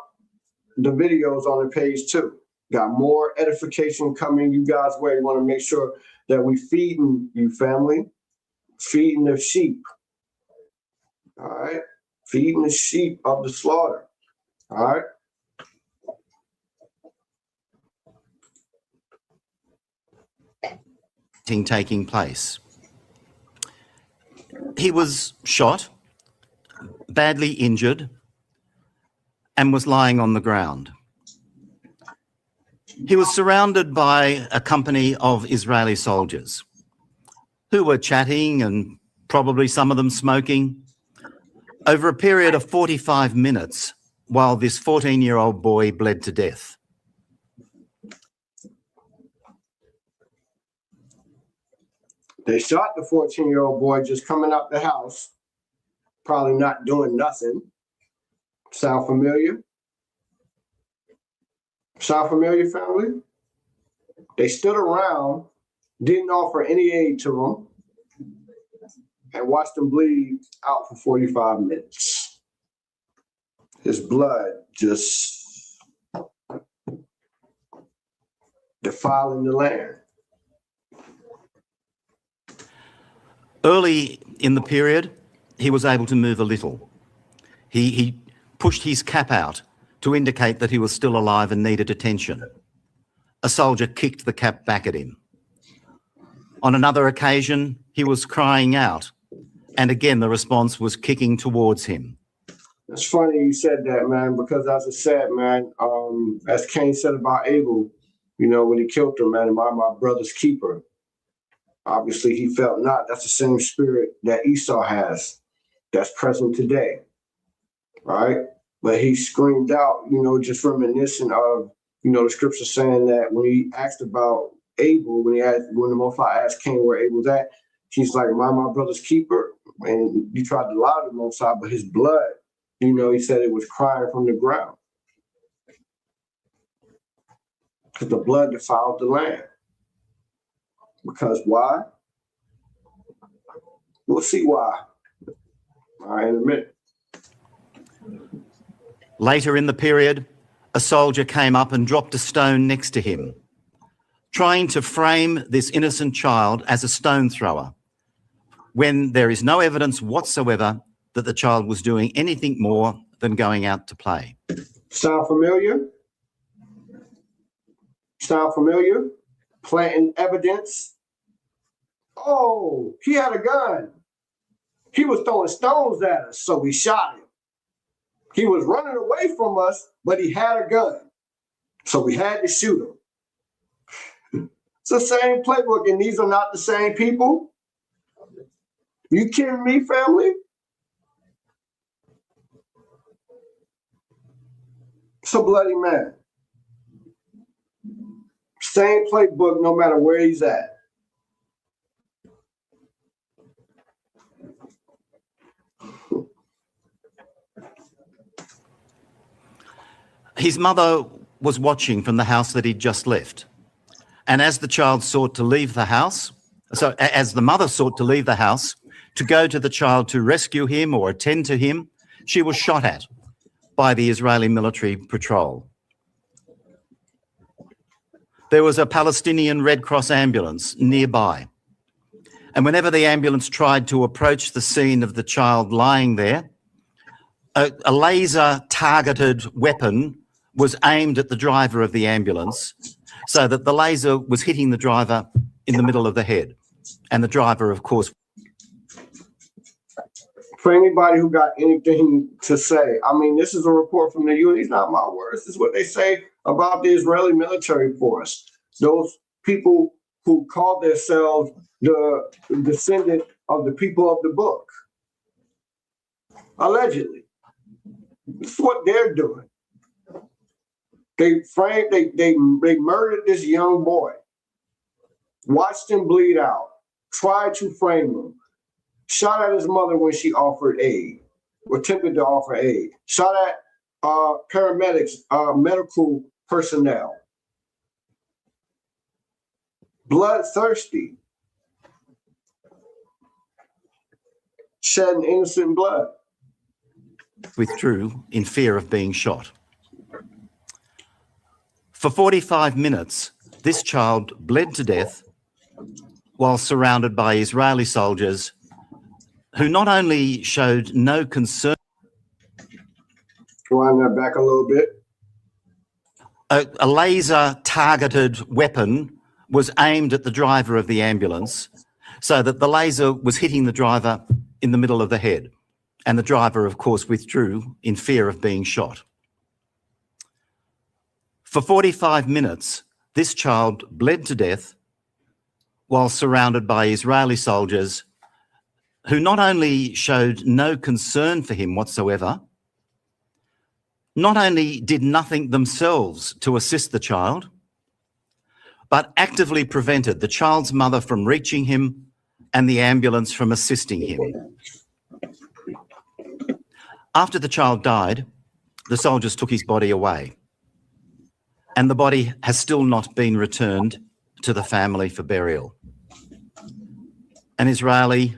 the videos on the page too. Got more edification coming you guys' way. We want to make sure that we feeding you, family. Feeding the sheep. All right. Feeding the sheep of the slaughter. All right. Taking place. He was shot, badly injured, and was lying on the ground. He was surrounded by a company of Israeli soldiers who were chatting and probably some of them smoking over a period of 45 minutes while this 14-year-old boy bled to death. They shot the 14-year-old boy just coming out the house, probably not doing nothing. Sound familiar? Sound familiar, family? They stood around, didn't offer any aid to him, and watched him bleed out for 45 minutes. His blood just defiling the land. Early in the period, he was able to move a little. He pushed his cap out to indicate that he was still alive and needed attention. A soldier kicked the cap back at him. On another occasion, he was crying out, and again the response was kicking towards him. It's funny you said that, man, because as I said, man, as Cain said about Abel, you know, when he killed him, man, my brother's keeper. Obviously, he felt not. That's the same spirit that Esau has that's present today, right? But he screamed out, you know, just reminiscent of, you know, the scripture saying that when he asked about Abel, when the Most High asked Cain where Abel's at, he's like, my brother's keeper. And he tried to lie to the Most High, but his blood, you know, he said it was crying from the ground. Because the blood defiled the land. Because why? We'll see why. All right, in a minute. Later in the period, a soldier came up and dropped a stone next to him, trying to frame this innocent child as a stone thrower, when there is no evidence whatsoever that the child was doing anything more than going out to play. Sound familiar? Sound familiar? Planting evidence. Oh, he had a gun. He was throwing stones at us, so we shot him. He was running away from us, but he had a gun, so we had to shoot him. It's the same playbook, and these are not the same people. You kidding me, family? It's a bloody man. Same playbook, no matter where he's at. His mother was watching from the house that he'd just left. And as the child sought to leave the house, as the mother sought to leave the house, to go to the child to rescue him or attend to him, she was shot at by the Israeli military patrol. There was a Palestinian Red Cross ambulance nearby, and whenever the ambulance tried to approach the scene of the child lying there, a laser-targeted weapon was aimed at the driver of the ambulance so that the laser was hitting the driver in the middle of the head. And the driver, of course... For anybody who got anything to say, I mean, this is a report from the UN. These not my words. This is what they say about the Israeli military force. Those people who call themselves the descendant of the people of the book. Allegedly. This is what they're doing. They murdered this young boy, watched him bleed out, tried to frame him, shot at his mother when she offered aid, or attempted to offer aid, shot at paramedics, medical personnel. Bloodthirsty, shedding innocent blood. Withdrew in fear of being shot. For 45 minutes, this child bled to death while surrounded by Israeli soldiers who not only showed no concern... Wind that back a little bit. A laser-targeted weapon was aimed at the driver of the ambulance so that the laser was hitting the driver in the middle of the head. And the driver, of course, withdrew in fear of being shot. For 45 minutes, this child bled to death while surrounded by Israeli soldiers who not only showed no concern for him whatsoever, not only did nothing themselves to assist the child, but actively prevented the child's mother from reaching him and the ambulance from assisting him. After the child died, the soldiers took his body away, and the body has still not been returned to the family for burial. An Israeli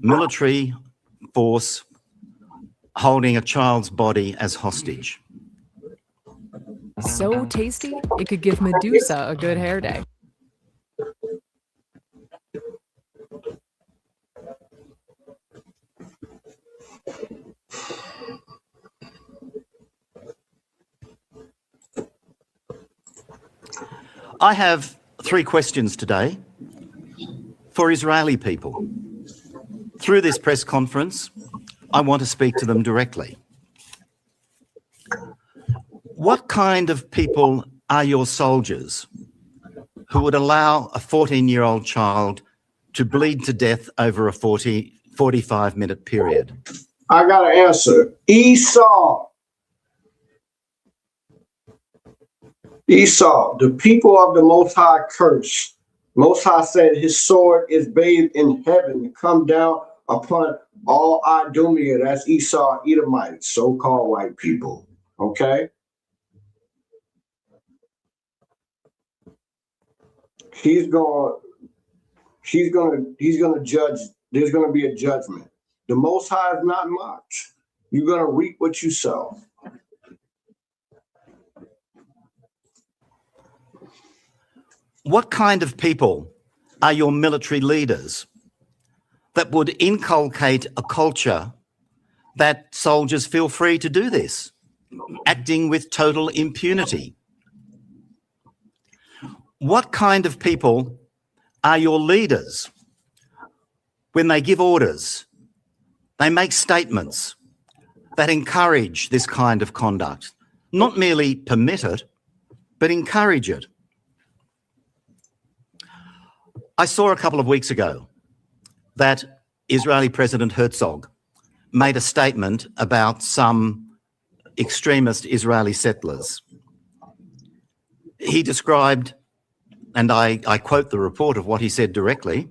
military force holding a child's body as hostage. So tasty, it could give Medusa a good hair day. I have 3 questions today for Israeli people. Through this press conference, I want to speak to them directly. What kind of people are your soldiers who would allow a 14-year-old child to bleed to death over a 45-minute period? I got an answer. Esau. Esau, the people of the Most High curse. Most High said his sword is bathed in heaven to come down upon all Idumea. That's Esau, Edomites, so-called white people. Okay? He's gonna judge. There's gonna be a judgment. The Most High is not mocked. You're gonna reap what you sow. What kind of people are your military leaders that would inculcate a culture that soldiers feel free to do this, acting with total impunity? What kind of people are your leaders when they give orders, they make statements that encourage this kind of conduct, not merely permit it, but encourage it? I saw a couple of weeks ago that Israeli President Herzog made a statement about some extremist Israeli settlers. He described, and I quote the report of what he said directly,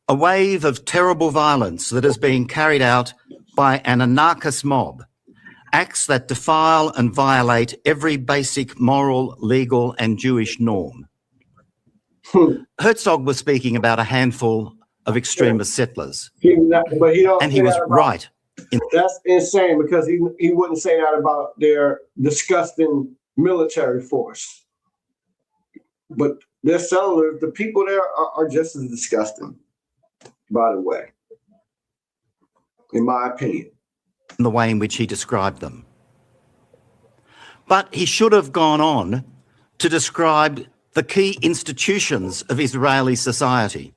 a wave of terrible violence that is being carried out by an anarchist mob, acts that defile and violate every basic moral, legal and Jewish norm. Herzog was speaking about a handful of extremist settlers. But he don't And say he was that about, right. that's insane, because he wouldn't say that about their disgusting military force. But their settlers, the people there are just as disgusting, by the way, in my opinion. In the way in which he described them. But he should have gone on to describe the key institutions of Israeli society: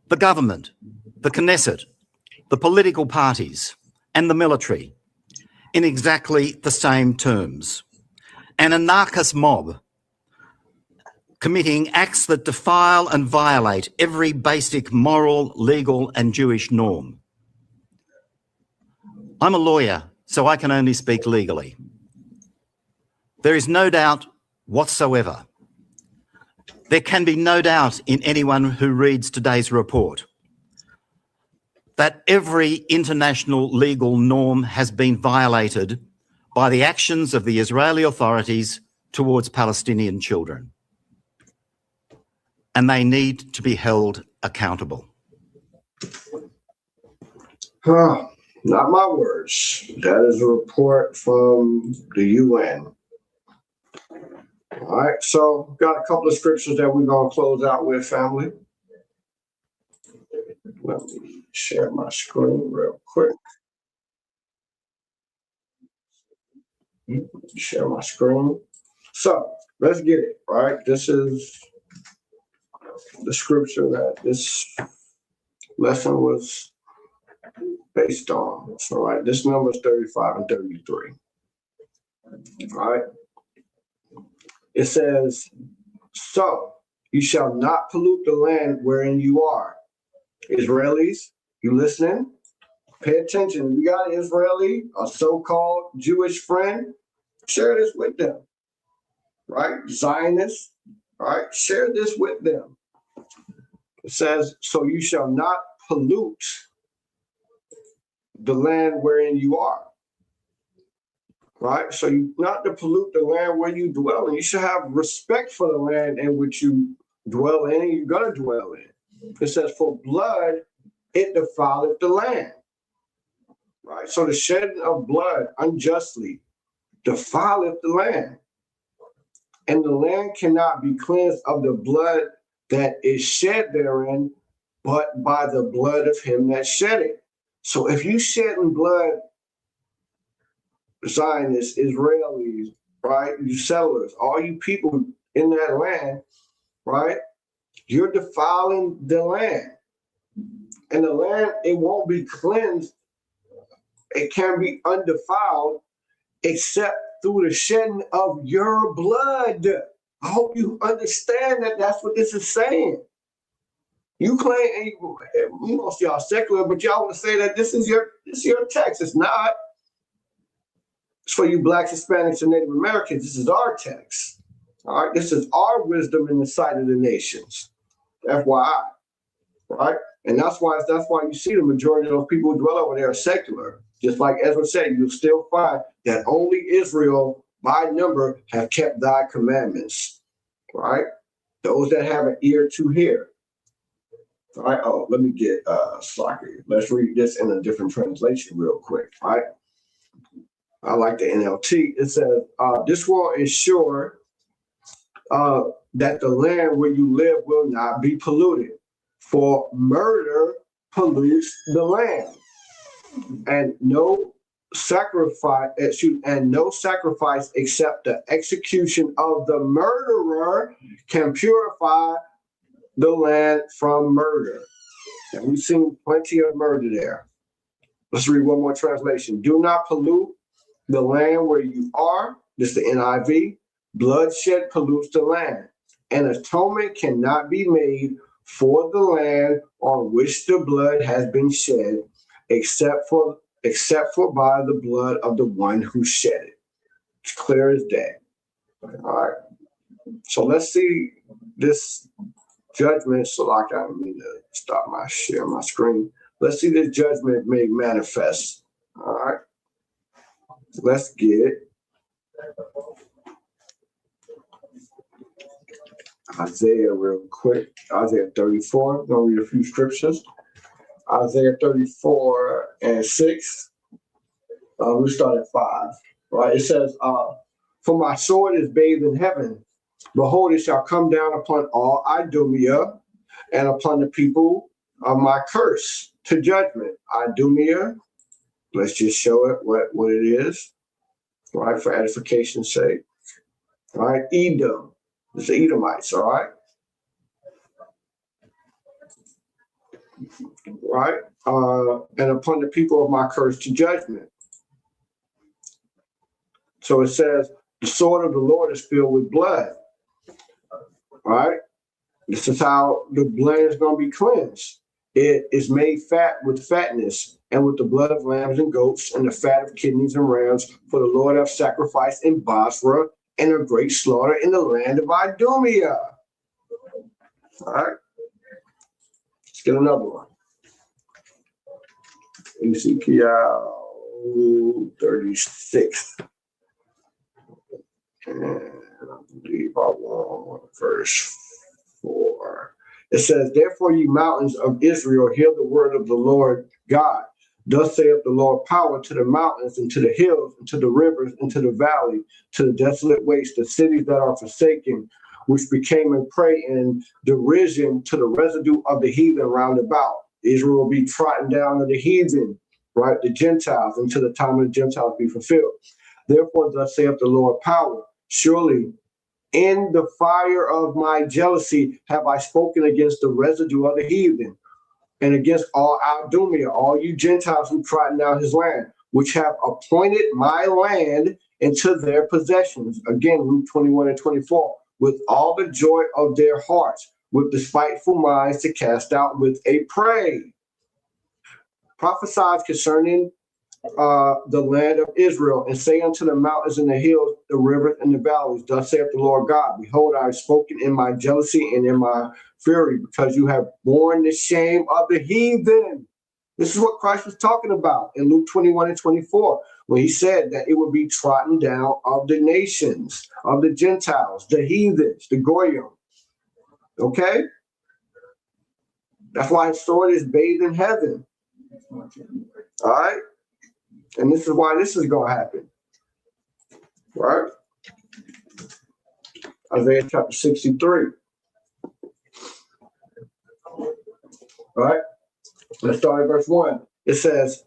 the government, the Knesset, the political parties, and the military, in exactly the same terms. An anarchist mob committing acts that defile and violate every basic moral, legal, and Jewish norm. I'm a lawyer, so I can only speak legally. There is no doubt whatsoever. There can be no doubt in anyone who reads today's report that every international legal norm has been violated by the actions of the Israeli authorities towards Palestinian children. And they need to be held accountable. Not my words. That is a report from the UN. All right, so got a couple of scriptures that we're going to close out with, family. Let me share my screen real quick. Share my screen. So let's get it, right? This is the scripture that this lesson was based on. So, right, this number is 35 and 33. All right. It says, so you shall not pollute the land wherein you are. Israelis, you listening? Pay attention. If you got an Israeli, a so-called Jewish friend, share this with them. Right? Zionists, right? Share this with them. It says, so you shall not pollute the land wherein you are. Right? So you not to pollute the land where you dwell in. You should have respect for the land in which you dwell in and you're going to dwell in. It says, for blood, it defileth the land. Right? So the shedding of blood unjustly defileth the land. And the land cannot be cleansed of the blood that is shed therein, but by the blood of him that shed it. So if you shedding blood, Zionists, Israelis, right, you settlers, all you people in that land, right, you're defiling the land. And the land, it won't be cleansed. It can be undefiled except through the shedding of your blood. I hope you understand that that's what this is saying. You claim, most of y'all secular, but y'all want to say that this is your text. It's not. It's for you Blacks, Hispanics, and Native Americans. This is our text. All right, this is our wisdom in the sight of the nations. FYI, right? And that's why you see the majority of those people who dwell over there are secular. Just like Ezra said, you'll still find that only Israel, by number, have kept thy commandments, right? Those that have an ear to hear. All right. Oh, let me get Slocky. Let's read this in a different translation real quick. All right. I like the NLT. It says, this will ensure that the land where you live will not be polluted, for murder pollutes the land, and no sacrifice except the execution of the murderer can purify the land from murder. And we've seen plenty of murder there. Let's read one more translation. Do not pollute the land where you are. This is the NIV. Bloodshed pollutes the land, and atonement cannot be made for the land on which the blood has been shed, except for by the blood of the one who shed it. It's clear as day. All right. So let's see this judgment. So like I mean to share my screen. Let's see this judgment made manifest. All right. Let's get it. Isaiah real quick. Isaiah 34. I'm gonna read a few scriptures. Isaiah 34 and 6. We start at 5. Right. It says, "For my sword is bathed in heaven. Behold, it shall come down upon all Idumea and upon the people of my curse to judgment." Idumea. Let's just show it what it is. Right, for edification's sake. All right, Edom. It's the Edomites, all right? Right? And upon the people of my curse to judgment. So it says, the sword of the Lord is filled with blood. All right? This is how the blood is going to be cleansed. It is made fat with fatness, and with the blood of lambs and goats, and the fat of kidneys and rams, for the Lord hath sacrificed in Basra, and a great slaughter in the land of Idumea. All right. Let's get another one. Ezekiel 36. And I believe I want verse 4. It says, "Therefore, ye mountains of Israel, hear the word of the Lord God. Thus saith the Lord, power to the mountains and to the hills and to the rivers and to the valley, to the desolate waste, the cities that are forsaken, which became a prey and derision to the residue of the heathen round about. Israel will be trodden down of the heathen, right, the Gentiles, until the time of the Gentiles be fulfilled. Therefore, thus saith the Lord, power, surely in the fire of my jealousy have I spoken against the residue of the heathen, and against all Idumea, all you Gentiles who trodden down his land, which have appointed my land into their possessions." Again, Luke 21 and 24. "With all the joy of their hearts, with despiteful minds to cast out with a prey." Prophesied concerning the land of Israel, and say unto the mountains and the hills, the rivers and the valleys, thus saith the Lord God, behold, I have spoken in my jealousy and in my fury, because you have borne the shame of the heathen. This is what Christ was talking about in Luke 21 and 24, when he said that it would be trodden down of the nations, of the Gentiles, the heathens, the Goyim. Okay? That's why his sword is bathed in heaven. All right? And this is why this is going to happen. Right? Isaiah chapter 63. Right? Let's start at verse 1. It says,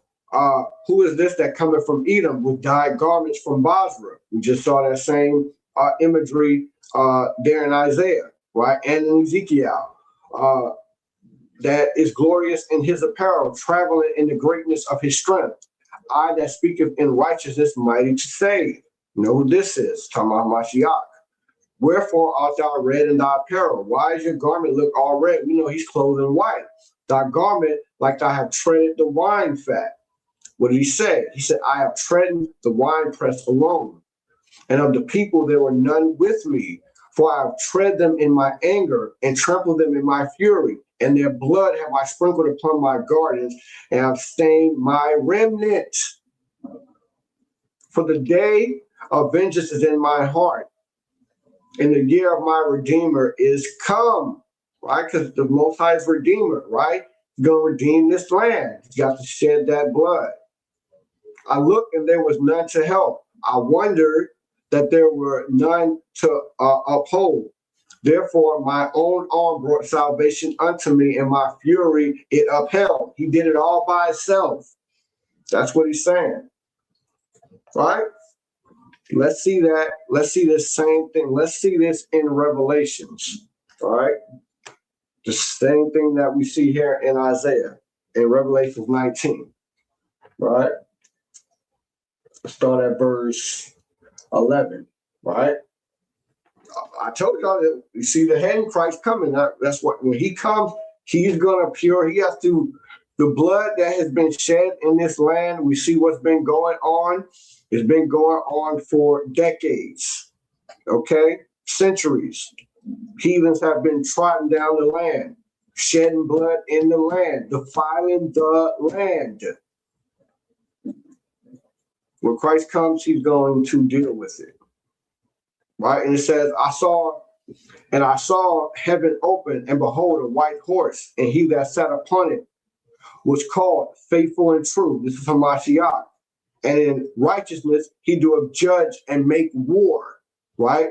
"Who is this that cometh from Edom with dyed garments from Basra?" We just saw that same imagery there in Isaiah, right? And in Ezekiel. "That is glorious in his apparel, traveling in the greatness of his strength. I that speaketh in righteousness, mighty to save." You know who this is? Talking about hamashiach. "Wherefore art thou red in thy apparel? Why is your garment look all red?" We know he's clothed in white. "Thy garment, like thou have treaded the wine fat." What did he say? He said, "I have trodden the winepress alone, and of the people there were none with me. For I have tread them in my anger and trampled them in my fury, and their blood have I sprinkled upon my gardens, and have stained my remnant. For the day of vengeance is in my heart, and the year of my Redeemer is come." Right? Because the Most High is Redeemer, right? He's going to redeem this land. He's got to shed that blood. "I looked, and there was none to help. I wondered that there were none to uphold. Therefore, my own arm brought salvation unto me, and my fury it upheld." He did it all by himself. That's what he's saying. Right? Let's see that. Let's see this same thing. Let's see this in Revelations. All right? The same thing that we see here in Isaiah, in Revelation 19. Right? Let's start at verse 11. Right? I told y'all that you see the hand Christ coming. That's what, when he comes, he's going to pure. He has to, the blood that has been shed in this land, we see what's been going on. It's been going on for decades. Okay? Centuries. Heathens have been trodden down the land, shedding blood in the land, defiling the land. When Christ comes, he's going to deal with it. Right? And it says, "I saw And I saw heaven open, and behold, a white horse, and he that sat upon it was called Faithful and True. This is hamashiach. And in righteousness, he doeth judge and make war, right?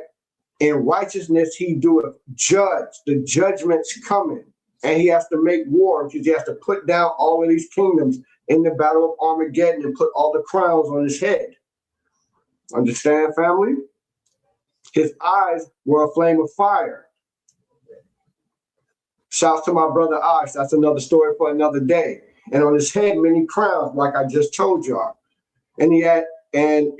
In righteousness, he doeth judge. The judgment's coming. And he has to make war because he has to put down all of these kingdoms in the battle of Armageddon and put all the crowns on his head. Understand, family? His eyes were a flame of fire. Shouts to my brother Ash. That's another story for another day. And on his head, many crowns, like I just told y'all. And he had a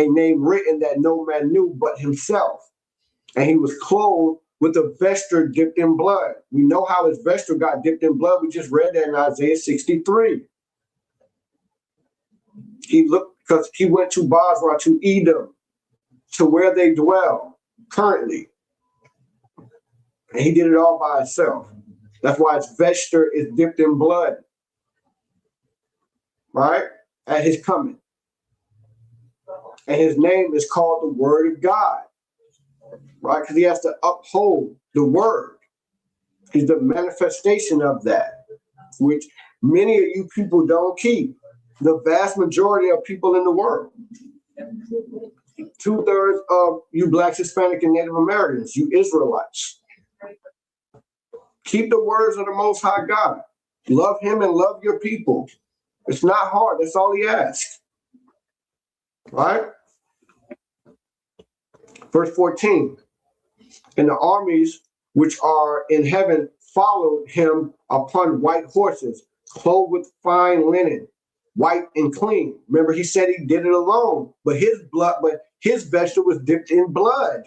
name written that no man knew but himself. And he was clothed with a vesture dipped in blood. We know how his vesture got dipped in blood. We just read that in Isaiah 63. He looked, because he went to Basra, to Edom, to where they dwell currently. And he did it all by himself. That's why his vesture is dipped in blood, right? At his coming. And his name is called the Word of God, right? Because he has to uphold the Word. He's the manifestation of that, which many of you people don't keep. The vast majority of people in the world. 2/3 of you Blacks, Hispanic, and Native Americans, you Israelites. Keep the words of the Most High God. Love him and love your people. It's not hard. That's all he asks. Right? Verse 14. And the armies which are in heaven followed him upon white horses, clothed with fine linen, white and clean. Remember, he said he did it alone, but his vesture was dipped in blood.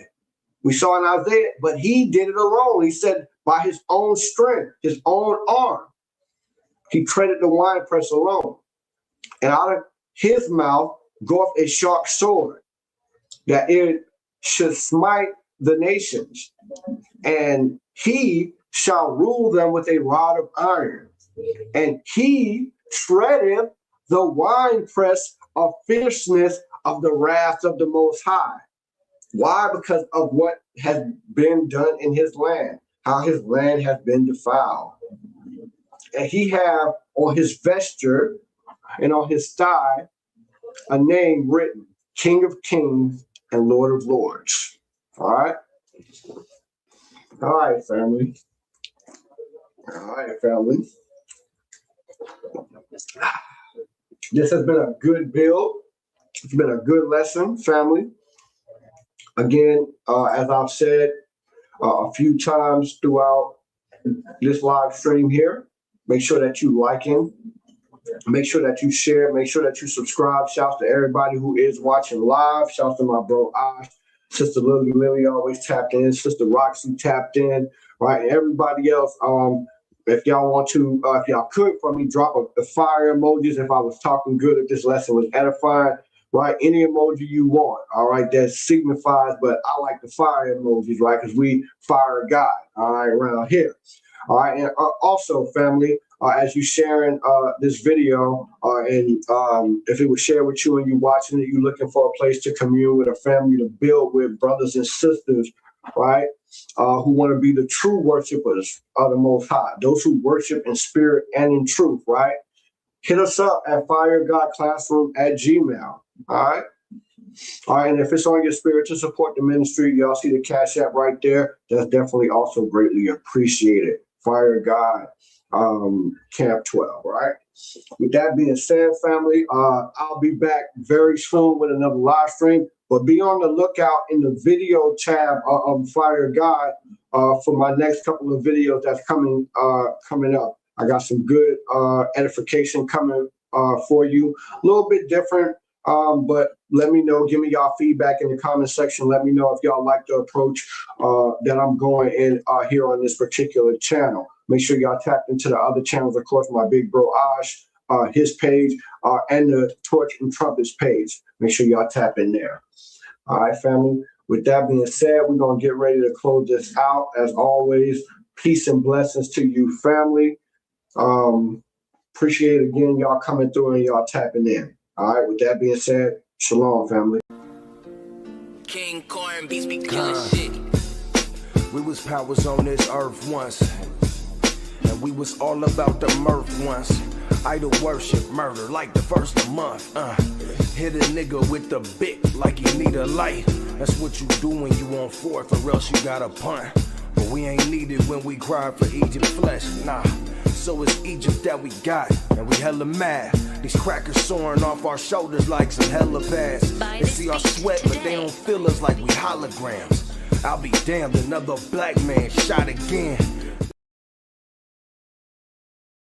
We saw in Isaiah, but he did it alone. He said by his own strength, his own arm, he treaded the winepress alone. And out of his mouth goeth a sharp sword, that it should smite the nations. And he shall rule them with a rod of iron. And he treadeth the winepress of fierceness of the wrath of the Most High. Why? Because of what has been done in his land, how his land has been defiled. And he have on his vesture and on his thigh a name written, King of Kings and Lord of Lords. All right? All right, family. All right, family. This has been a good build. It's been a good lesson, family. Again, as I've said a few times throughout this live stream here, make sure that you like him. Make sure that you share. Make sure that you subscribe. Shouts to everybody who is watching live. Shouts to my bro Ash. Sister Lily always tapped in. Sister Roxy tapped in. Right, and everybody else. If y'all want to, if y'all could for me, drop a fire emojis. If I was talking good, if this lesson was edifying, right? Any emoji you want, all right? That signifies, but I like the fire emojis, right? Because we fire God, all right, around here. All right, and also, family, as you sharing this video, and if it was shared with you and you watching it, you looking for a place to commune with, a family to build with, brothers and sisters, right? Who want to be the true worshipers of the Most High, those who worship in spirit and in truth, right? Hit us up at firegodclassroom@gmail.com. All right. All right. And if it's on your spirit to support the ministry, y'all see the Cash App right there. That's definitely also greatly appreciated. Fire God Camp 12. Right. With that being said, family, I'll be back very soon with another live stream. But be on the lookout in the video tab of Fire God for my next couple of videos that's coming up. I got some good edification coming for you. A little bit different, but let me know. Give me y'all feedback in the comment section. Let me know if y'all like the approach that I'm going in here on this particular channel. Make sure y'all tap into the other channels. Of course, my big bro Ash, his page, and the Torch and Trumpets page. Make sure y'all tap in there. All right, family. With that being said, we're going to get ready to close this out. As always, peace and blessings to you, family. Appreciate again y'all coming through and y'all tapping in. All right, with that being said, shalom, family. King Corn beats be killing shit. We was powers on this earth once, and we was all about the mirth once. Idol worship, murder like the first of the month. Hit a nigga with the bic like he need a light. That's what you do when you on fourth, or else you gotta punt. But we ain't needed when we cry for Egypt flesh, nah. So it's Egypt that we got, and we hella mad. These crackers soaring off our shoulders like some hella pads. They see our sweat, but they don't feel us like we holograms. I'll be damned, another black man shot again.